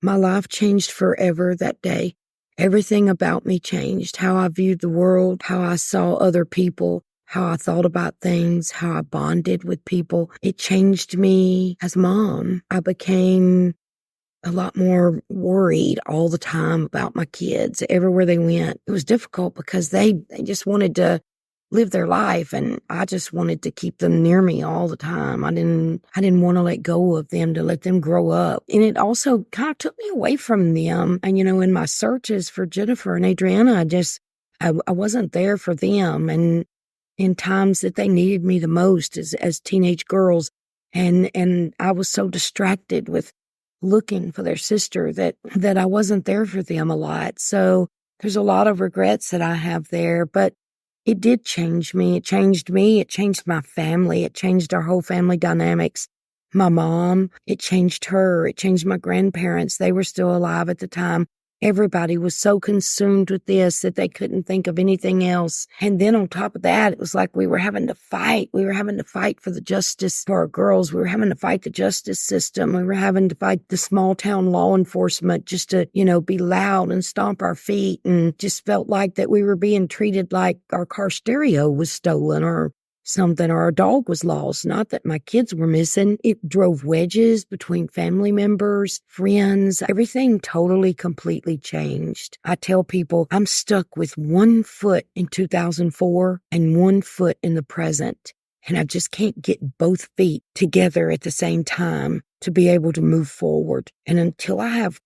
My life changed forever that day. Everything about me changed. How I viewed the world, how I saw other people, how I thought about things, how I bonded with people. It changed me as a mom. I became a lot more worried all the time about my kids everywhere they went. It was difficult because they just wanted to live their life, and I just wanted to keep them near me all the time. I didn't want to let go of them, to let them grow up. And it also kind of took me away from them. And, in my searches for Jennifer and Adrianna, I wasn't there for them. And in times that they needed me the most as teenage girls. And I was so distracted with looking for their sister that I wasn't there for them a lot. So there's a lot of regrets that I have there, but it did change me. It changed me. It changed my family. It changed our whole family dynamics. My mom, it changed her. It changed my grandparents. They were still alive at the time. Everybody was so consumed with this that they couldn't think of anything else. And then on top of that, it was like we were having to fight. We were having to fight for the justice for our girls. We were having to fight the justice system. We were having to fight the small town law enforcement just to, be loud and stomp our feet, and just felt like that we were being treated like our car stereo was stolen or something, or a dog was lost. Not that my kids were missing. It drove wedges between family members, friends. Everything totally, completely changed. I tell people I'm stuck with 1 foot in 2004 and 1 foot in the present. And I just can't get both feet together at the same time to be able to move forward. And until I have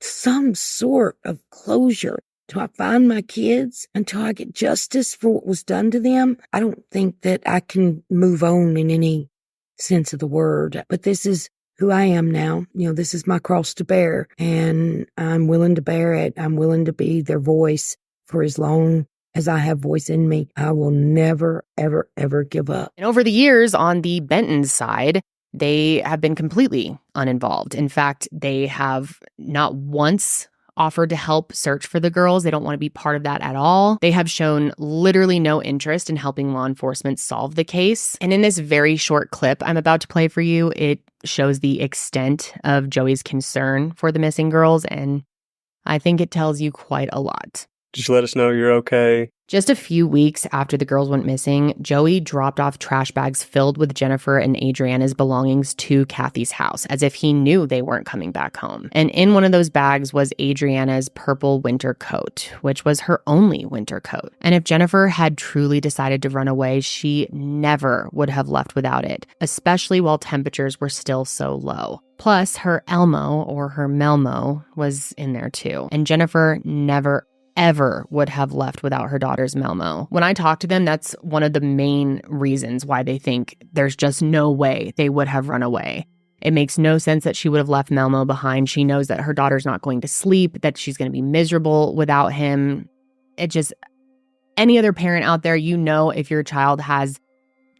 some sort of closure, till I find my kids, until I get justice for what was done to them, I don't think that I can move on in any sense of the word. But this is who I am now. This is my cross to bear, and I'm willing to bear it. I'm willing to be their voice for as long as I have voice in me. I will never, ever, ever give up. And over the years, on the Benton side, they have been completely uninvolved. In fact, they have not once offered to help search for the girls. They don't want to be part of that at all. They have shown literally no interest in helping law enforcement solve the case. And in this very short clip I'm about to play for you, it shows the extent of Joey's concern for the missing girls, and I think it tells you quite a lot. Just let us know you're okay. Just a few weeks after the girls went missing, Joey dropped off trash bags filled with Jennifer and Adrianna's belongings to Kathy's house, as if he knew they weren't coming back home. And in one of those bags was Adrianna's purple winter coat, which was her only winter coat. And if Jennifer had truly decided to run away, she never would have left without it, especially while temperatures were still so low. Plus, her Elmo, or her Melmo, was in there too. And Jennifer never ever would have left without her daughter's Melmo. When I talk to them, that's one of the main reasons why they think there's just no way they would have run away. It makes no sense that she would have left Melmo behind. She knows that her daughter's not going to sleep, that she's going to be miserable without him. Any other parent out there, if your child has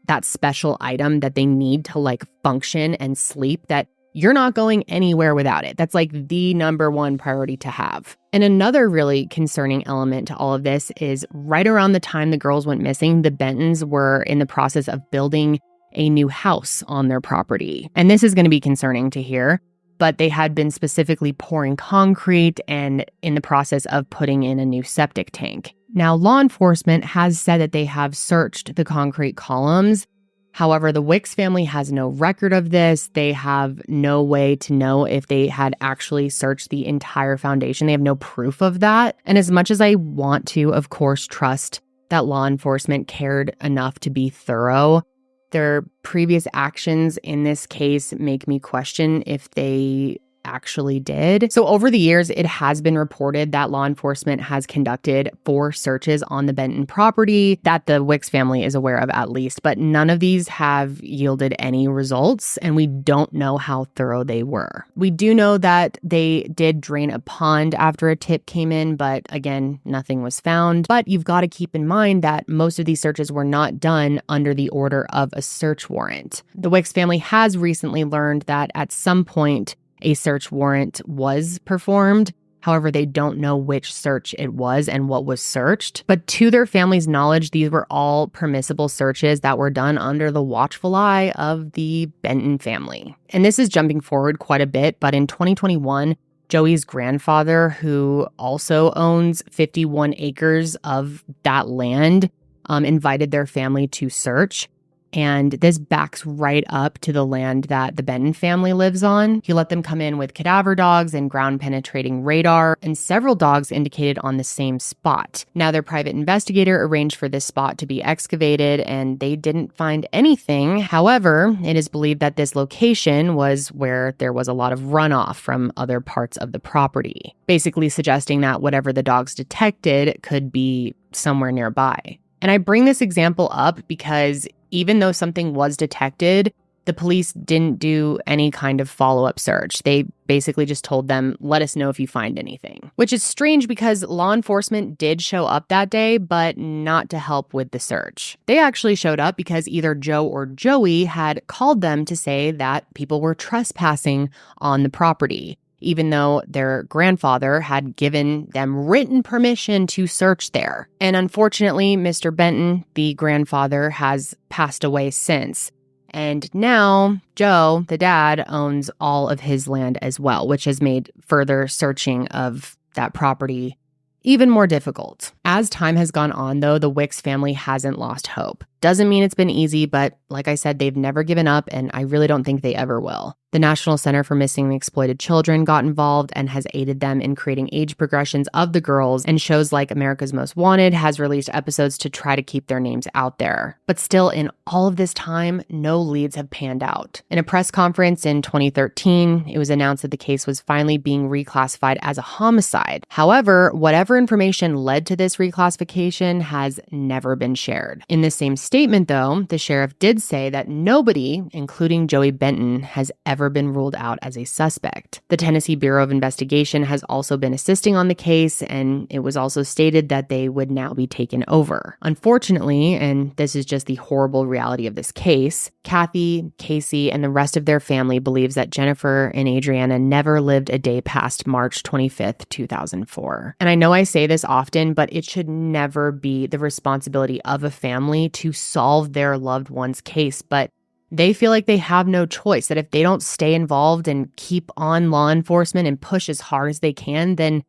that special item that they need to function and sleep, that you're not going anywhere without it. That's like the number one priority to have. And another really concerning element to all of this is right around the time the girls went missing, the Bentons were in the process of building a new house on their property. And this is going to be concerning to hear, but they had been specifically pouring concrete and in the process of putting in a new septic tank. Now, law enforcement has said that they have searched the concrete columns. However, the Wix family has no record of this. They have no way to know if they had actually searched the entire foundation. They have no proof of that. And as much as I want to, of course, trust that law enforcement cared enough to be thorough, their previous actions in this case make me question if they actually did. So over the years, it has been reported that law enforcement has conducted 4 searches on the Benton property that the Wix family is aware of at least, but none of these have yielded any results, and we don't know how thorough they were. We do know that they did drain a pond after a tip came in, but again, nothing was found. But you've got to keep in mind that most of these searches were not done under the order of a search warrant. The Wix family has recently learned that at some point, a search warrant was performed. However, they don't know which search it was and what was searched. But to their family's knowledge, these were all permissible searches that were done under the watchful eye of the Benton family. And this is jumping forward quite a bit, but in 2021, Joey's grandfather, who also owns 51 acres of that land, invited their family to search. And this backs right up to the land that the Benton family lives on. He let them come in with cadaver dogs and ground-penetrating radar, and several dogs indicated on the same spot. Now, their private investigator arranged for this spot to be excavated, and they didn't find anything. However, it is believed that this location was where there was a lot of runoff from other parts of the property, basically suggesting that whatever the dogs detected could be somewhere nearby. And I bring this example up because even though something was detected, the police didn't do any kind of follow-up search. They basically just told them, let us know if you find anything. Which is strange because law enforcement did show up that day, but not to help with the search. They actually showed up because either Joe or Joey had called them to say that people were trespassing on the property, even though their grandfather had given them written permission to search there. And unfortunately, Mr. Benton, the grandfather, has passed away since. And now Joe, the dad, owns all of his land as well, which has made further searching of that property even more difficult. As time has gone on, though, the Wix family hasn't lost hope. Doesn't mean it's been easy, but like I said, they've never given up, and I really don't think they ever will. The National Center for Missing and Exploited Children got involved and has aided them in creating age progressions of the girls, and shows like America's Most Wanted has released episodes to try to keep their names out there. But still, in all of this time, no leads have panned out. In a press conference in 2013, it was announced that the case was finally being reclassified as a homicide. However, whatever information led to this reclassification has never been shared. In the same statement, though, the sheriff did say that nobody, including Joey Benton, has ever been ruled out as a suspect. The Tennessee Bureau of Investigation has also been assisting on the case, and it was also stated that they would now be taken over. Unfortunately, and this is just the horrible reality of this case, Kathy, Casey, and the rest of their family believes that Jennifer and Adrianna never lived a day past March 25th, 2004. And I know I say this often, but it should never be the responsibility of a family to solve their loved one's case, but they feel like they have no choice, that if they don't stay involved and keep on law enforcement and push as hard as they can, then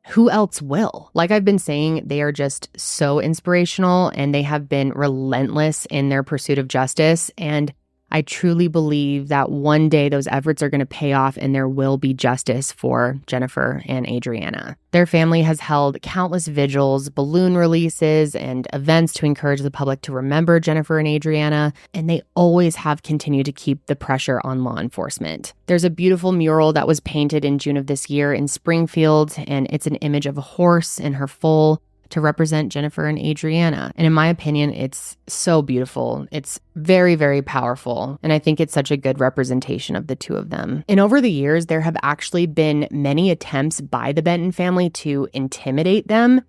who else will? Like I've been saying, they are just so inspirational, and they have been relentless in their pursuit of justice. And I truly believe that one day those efforts are going to pay off and there will be justice for Jennifer and Adrianna. Their family has held countless vigils, balloon releases, and events to encourage the public to remember Jennifer and Adrianna, and they always have continued to keep the pressure on law enforcement. There's a beautiful mural that was painted in June of this year in Springfield, and it's an image of a horse in her foal to represent Jennifer and Adrianna. And in my opinion, it's so beautiful. It's very, very powerful. And I think it's such a good representation of the two of them. And over the years, there have actually been many attempts by the Benton family to intimidate them.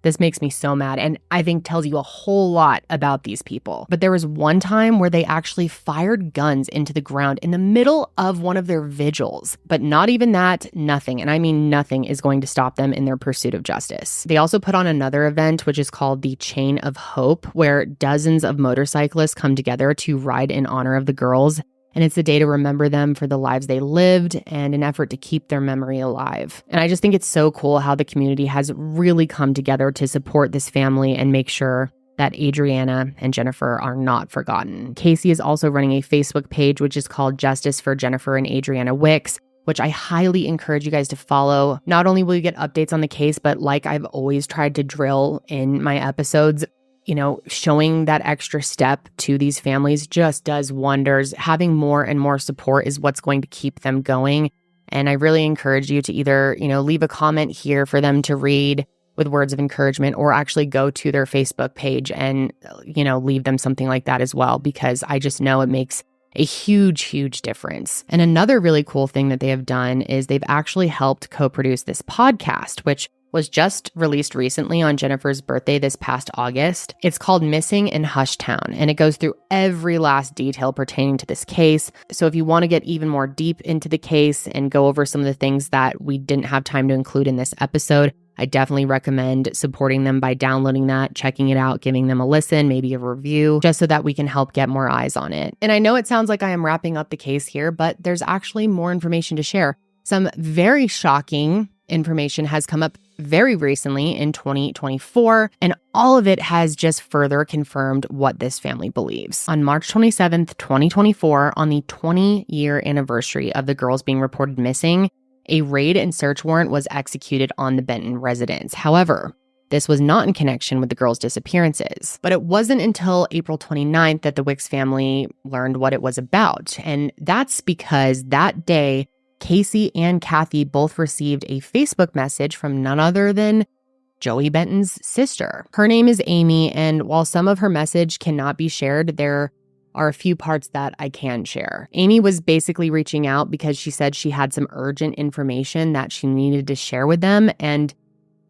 This makes me so mad, and I think tells you a whole lot about these people. But there was one time where they actually fired guns into the ground in the middle of one of their vigils. But not even that, nothing, and I mean nothing, is going to stop them in their pursuit of justice. They also put on another event, which is called the Chain of Hope, where dozens of motorcyclists come together to ride in honor of the girls. And it's a day to remember them for the lives they lived and an effort to keep their memory alive. And I just think it's so cool how the community has really come together to support this family and make sure that Adrianna and Jennifer are not forgotten. Casey is also running a Facebook page, which is called Justice for Jennifer and Adrianna Wix, which I highly encourage you guys to follow. Not only will you get updates on the case, but like I've always tried to drill in my episodes, showing that extra step to these families just does wonders. Having more and more support is what's going to keep them going. And I really encourage you to either, leave a comment here for them to read with words of encouragement, or actually go to their Facebook page and, leave them something like that as well, because I just know it makes a huge, huge difference. And another really cool thing that they have done is they've actually helped co-produce this podcast, which was just released recently on Jennifer's birthday this past August. It's called Missing in Hushtown, and it goes through every last detail pertaining to this case. So if you want to get even more deep into the case and go over some of the things that we didn't have time to include in this episode, I definitely recommend supporting them by downloading that, checking it out, giving them a listen, maybe a review, just so that we can help get more eyes on it. And I know it sounds like I am wrapping up the case here, but there's actually more information to share. Some very shocking information has come up very recently in 2024, and all of it has just further confirmed what this family believes. On March 27th, 2024, on the 20-year anniversary of the girls being reported missing, a raid and search warrant was executed on the Benton residence. However, this was not in connection with the girls' disappearances. But it wasn't until April 29th that the Wix family learned what it was about. And that's because that day, Casey and Kathy both received a Facebook message from none other than Joey Benton's sister. Her name is Amy, and while some of her message cannot be shared, there are a few parts that I can share. Amy was basically reaching out because she said she had some urgent information that she needed to share with them, and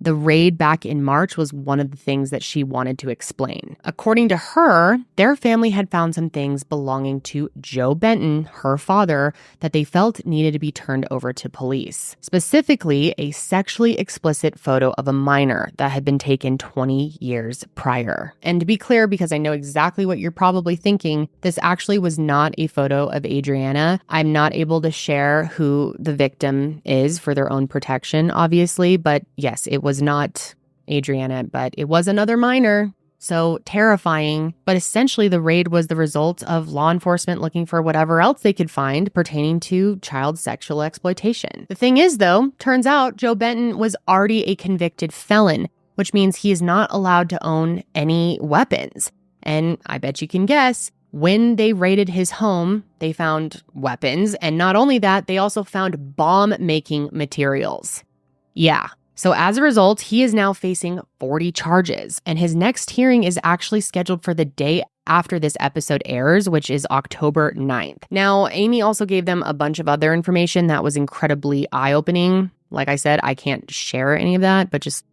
the raid back in March was one of the things that she wanted to explain. According to her, their family had found some things belonging to Joe Benton, her father, that they felt needed to be turned over to police. Specifically, a sexually explicit photo of a minor that had been taken 20 years prior. And to be clear, because I know exactly what you're probably thinking, this actually was not a photo of Adrianna. I'm not able to share who the victim is for their own protection, obviously, but yes, it was not Adrianna, but it was another minor. So terrifying. But essentially, the raid was the result of law enforcement looking for whatever else they could find pertaining to child sexual exploitation. The thing is, though, turns out Joe Benton was already a convicted felon, which means he is not allowed to own any weapons. And I bet you can guess, when they raided his home, they found weapons. And not only that, they also found bomb-making materials. Yeah. So as a result, he is now facing 40 charges, and his next hearing is actually scheduled for the day after this episode airs, which is October 9th. Now, Amy also gave them a bunch of other information that was incredibly eye-opening. Like I said, I can't share any of that, but just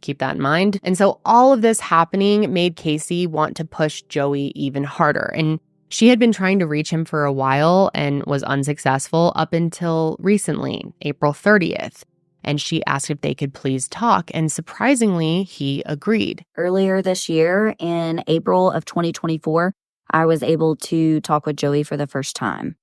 keep that in mind. And so all of this happening made Casey want to push Joey even harder. And she had been trying to reach him for a while and was unsuccessful up until recently, April 30th. And she asked if they could please talk, and surprisingly, he agreed. Earlier this year, in April of 2024, I was able to talk with Joey for the first time.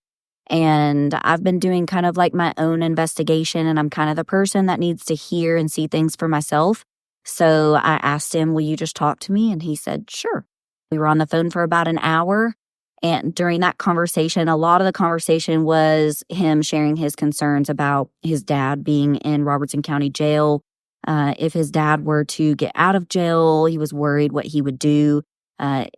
And I've been doing kind of like my own investigation, and I'm kind of the person that needs to hear and see things for myself. So I asked him, will you just talk to me? And he said, sure. We were on the phone for about an hour. And during that conversation, a lot of the conversation was him sharing his concerns about his dad being in Robertson County Jail. If his dad were to get out of jail, he was worried what he would do.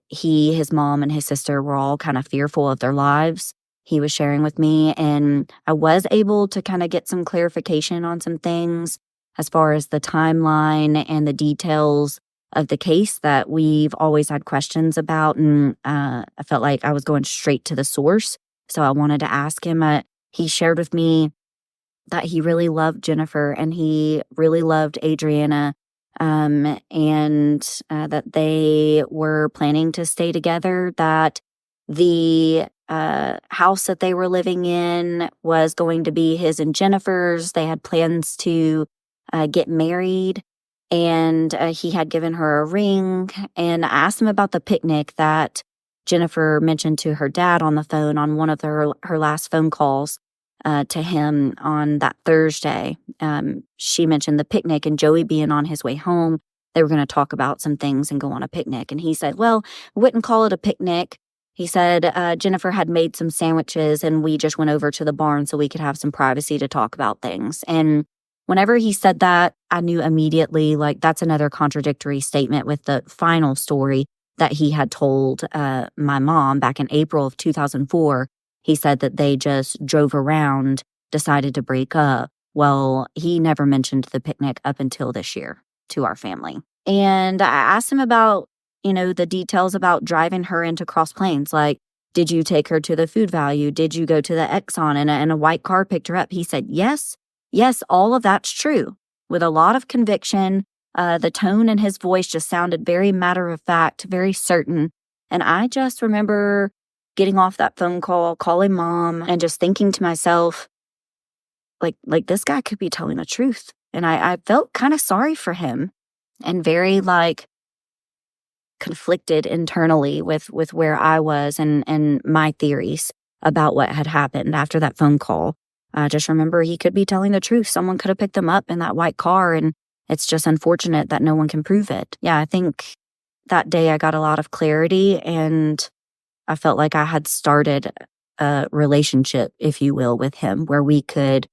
His mom, and his sister were all kind of fearful of their lives. He was sharing with me, and I was able to kind of get some clarification on some things as far as the timeline and the details of the case that we've always had questions about. And I felt like I was going straight to the source. So I wanted to ask him. He shared with me that he really loved Jennifer and he really loved Adrianna. and that they were planning to stay together, that the house that they were living in was going to be his and Jennifer's. They had plans to get married, and he had given her a ring. And I asked him about the picnic that Jennifer mentioned to her dad on the phone on one of her last phone calls to him on that Thursday. She mentioned the picnic and Joey being on his way home. They were going to talk about some things and go on a picnic. And he said, well, wouldn't call it a picnic. He said Jennifer had made some sandwiches and we just went over to the barn so we could have some privacy to talk about things. And whenever he said that, I knew immediately, like, that's another contradictory statement with the final story that he had told my mom back in April of 2004. He said that they just drove around, decided to break up. Well, he never mentioned the picnic up until this year to our family. And I asked him about, the details about driving her into Cross Plains. Like, did you take her to the food value? Did you go to the Exxon and a white car picked her up? He said, yes, all of that's true. With a lot of conviction, the tone in his voice just sounded very matter of fact, very certain. And I just remember getting off that phone call, calling mom, and just thinking to myself, like this guy could be telling the truth. And I felt kind of sorry for him and very conflicted internally with where I was and my theories about what had happened after that phone call. I just remember he could be telling the truth. Someone could have picked them up in that white car, and it's just unfortunate that no one can prove it. Yeah, I think that day I got a lot of clarity, and I felt like I had started a relationship, if you will, with him where we could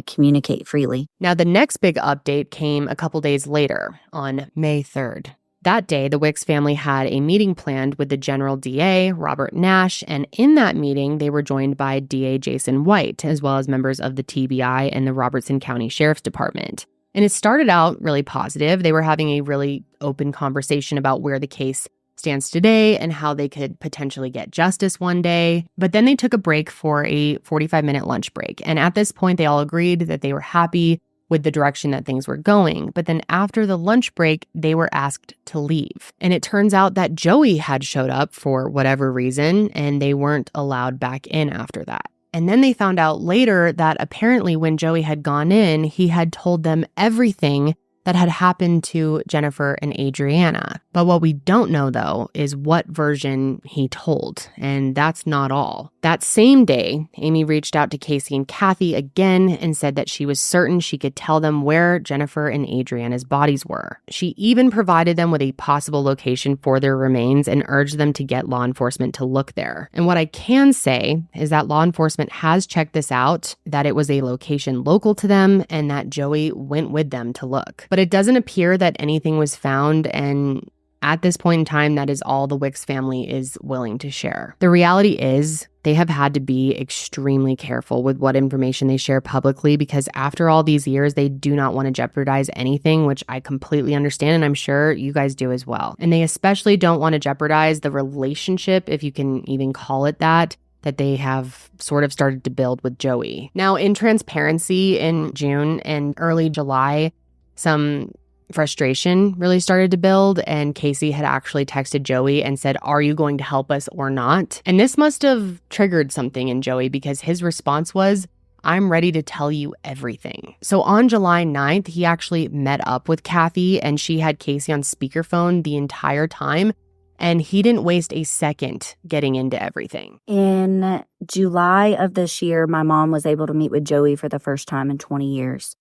communicate freely. Now, the next big update came a couple days later on May 3rd. That day, the Wix family had a meeting planned with the General DA, Robert Nash, and in that meeting, they were joined by DA Jason White, as well as members of the TBI and the Robertson County Sheriff's Department. And it started out really positive. They were having a really open conversation about where the case stands today and how they could potentially get justice one day. But then they took a break for a 45-minute lunch break. And at this point, they all agreed that they were happy with the direction that things were going. But then after the lunch break, they were asked to leave. And it turns out that Joey had showed up for whatever reason, and they weren't allowed back in after that. And then they found out later that apparently when Joey had gone in, he had told them everything that had happened to Jennifer and Adrianna. But what we don't know, though, is what version he told. And that's not all. That same day, Amy reached out to Casey and Kathy again and said that she was certain she could tell them where Jennifer and Adrianna's bodies were. She even provided them with a possible location for their remains and urged them to get law enforcement to look there. And what I can say is that law enforcement has checked this out, that it was a location local to them, and that Joey went with them to look. But it doesn't appear that anything was found, and at this point in time, that is all the Wix family is willing to share. The reality is they have had to be extremely careful with what information they share publicly, because after all these years, they do not want to jeopardize anything, which I completely understand, and I'm sure you guys do as well. And they especially don't want to jeopardize the relationship, if you can even call it that they have sort of started to build with Joey. Now, in transparency, in June and early July, some frustration really started to build, and Casey had actually texted Joey and said, "Are you going to help us or not?" And this must have triggered something in Joey, because his response was, "I'm ready to tell you everything." So on July 9th, he actually met up with Kathy, and she had Casey on speakerphone the entire time, and he didn't waste a second getting into everything. In July of this year, my mom was able to meet with Joey for the first time in 20 years.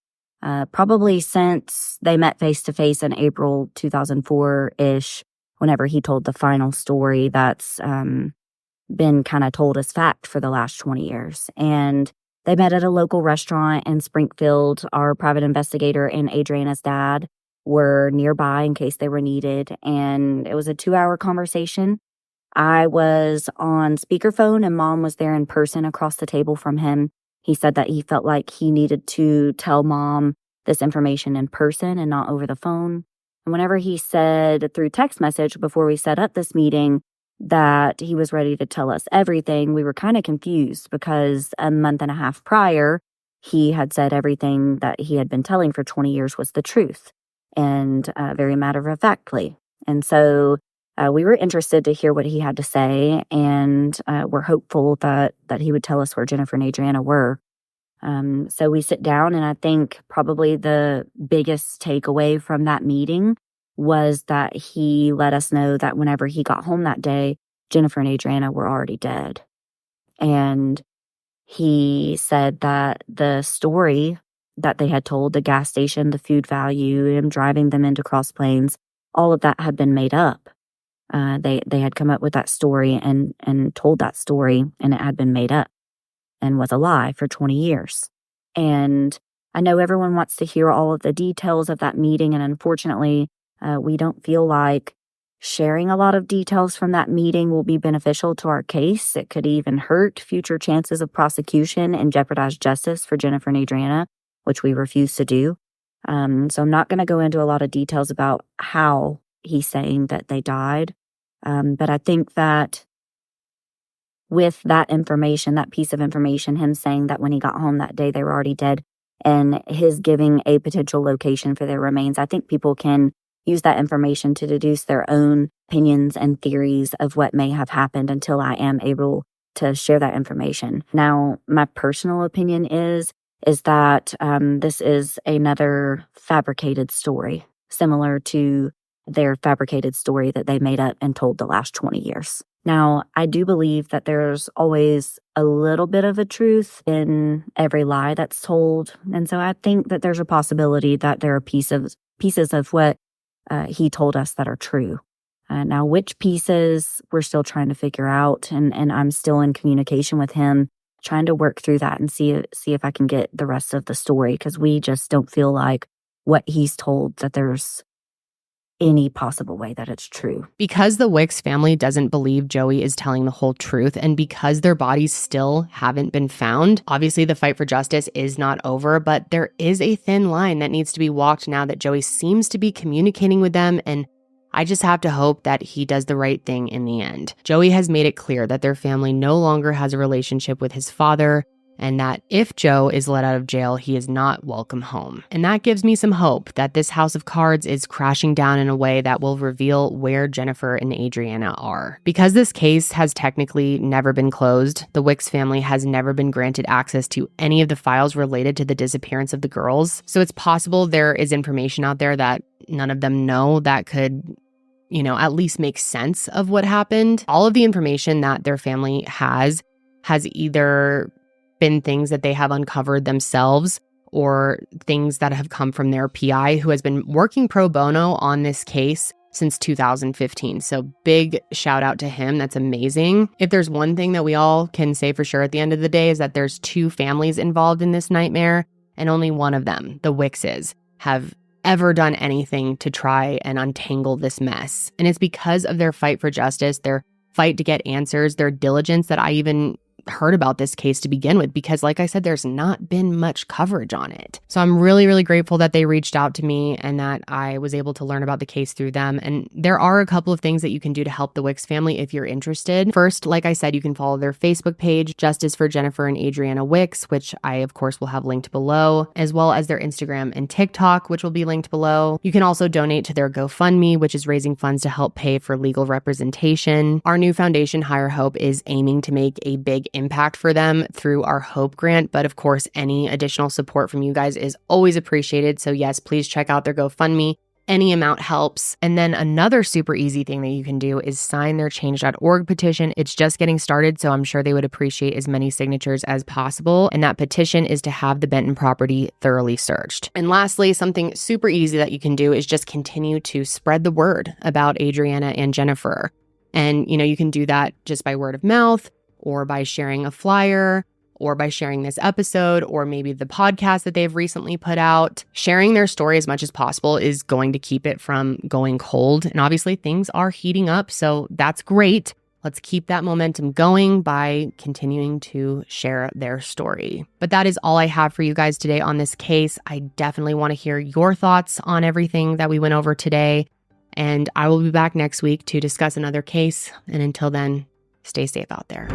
Probably since they met face-to-face in April 2004-ish, whenever he told the final story that's been kind of told as fact for the last 20 years. And they met at a local restaurant in Springfield. Our private investigator and Adrianna's dad were nearby in case they were needed. And it was a 2-hour conversation. I was on speakerphone and Mom was there in person across the table from him. He said that he felt like he needed to tell Mom this information in person and not over the phone. And whenever he said through text message before we set up this meeting that he was ready to tell us everything, we were kind of confused, because a month and a half prior, he had said everything that he had been telling for 20 years was the truth. and very matter-of-factly. And so we were interested to hear what he had to say, and we're hopeful that he would tell us where Jennifer and Adrianna were. So we sit down, and I think probably the biggest takeaway from that meeting was that he let us know that whenever he got home that day, Jennifer and Adrianna were already dead. And he said that the story that they had told, the gas station, the food value, him driving them into Cross Plains, all of that had been made up. They had come up with that story and told that story, and it had been made up and was a lie for 20 years. And I know everyone wants to hear all of the details of that meeting, and unfortunately, we don't feel like sharing a lot of details from that meeting will be beneficial to our case. It could even hurt future chances of prosecution and jeopardize justice for Jennifer and Adrianna, which we refuse to do. So I'm not going to go into a lot of details about how he's saying that they died. But I think that with that information, that piece of information, him saying that when he got home that day they were already dead, and his giving a potential location for their remains, I think people can use that information to deduce their own opinions and theories of what may have happened until I am able to share that information. Now, my personal opinion is that this is another fabricated story, similar to their fabricated story that they made up and told the last 20 years. Now, I do believe that there's always a little bit of a truth in every lie that's told. And so I think that there's a possibility that there are pieces of what he told us that are true. Now, which pieces we're still trying to figure out, and I'm still in communication with him, trying to work through that and see if I can get the rest of the story, because we just don't feel like what he's told that there's any possible way that it's true. Because the Wix family doesn't believe Joey is telling the whole truth, and because their bodies still haven't been found, obviously the fight for justice is not over, but there is a thin line that needs to be walked now that Joey seems to be communicating with them, and I just have to hope that he does the right thing in the end. Joey has made it clear that their family no longer has a relationship with his father, and that if Joe is let out of jail, he is not welcome home. And that gives me some hope that this house of cards is crashing down in a way that will reveal where Jennifer and Adrianna are. Because this case has technically never been closed, the Wix family has never been granted access to any of the files related to the disappearance of the girls. So it's possible there is information out there that none of them know that could, at least make sense of what happened. All of the information that their family has either been things that they have uncovered themselves or things that have come from their PI, who has been working pro bono on this case since 2015. So big shout out to him. That's amazing. If there's one thing that we all can say for sure at the end of the day is that there's two families involved in this nightmare, and only one of them, the Wixes, have ever done anything to try and untangle this mess. And it's because of their fight for justice, their fight to get answers, their diligence that I even heard about this case to begin with, because like I said, there's not been much coverage on it. So I'm really, really grateful that they reached out to me and that I was able to learn about the case through them. And there are a couple of things that you can do to help the Wix family if you're interested. First, like I said, you can follow their Facebook page, Justice for Jennifer and Adrianna Wix, which I, of course, will have linked below, as well as their Instagram and TikTok, which will be linked below. You can also donate to their GoFundMe, which is raising funds to help pay for legal representation. Our new foundation, Higher Hope, is aiming to make a big impact for them through our Hope Grant. But of course, any additional support from you guys is always appreciated. So yes, please check out their GoFundMe. Any amount helps. And then another super easy thing that you can do is sign their change.org petition. It's just getting started, so I'm sure they would appreciate as many signatures as possible. And that petition is to have the Benton property thoroughly searched. And lastly, something super easy that you can do is just continue to spread the word about Adrianna and Jennifer. And, you can do that just by word of mouth, or by sharing a flyer, or by sharing this episode, or maybe the podcast that they've recently put out. Sharing their story as much as possible is going to keep it from going cold. And obviously things are heating up, so that's great. Let's keep that momentum going by continuing to share their story. But that is all I have for you guys today on this case. I definitely want to hear your thoughts on everything that we went over today. And I will be back next week to discuss another case. And until then, stay safe out there.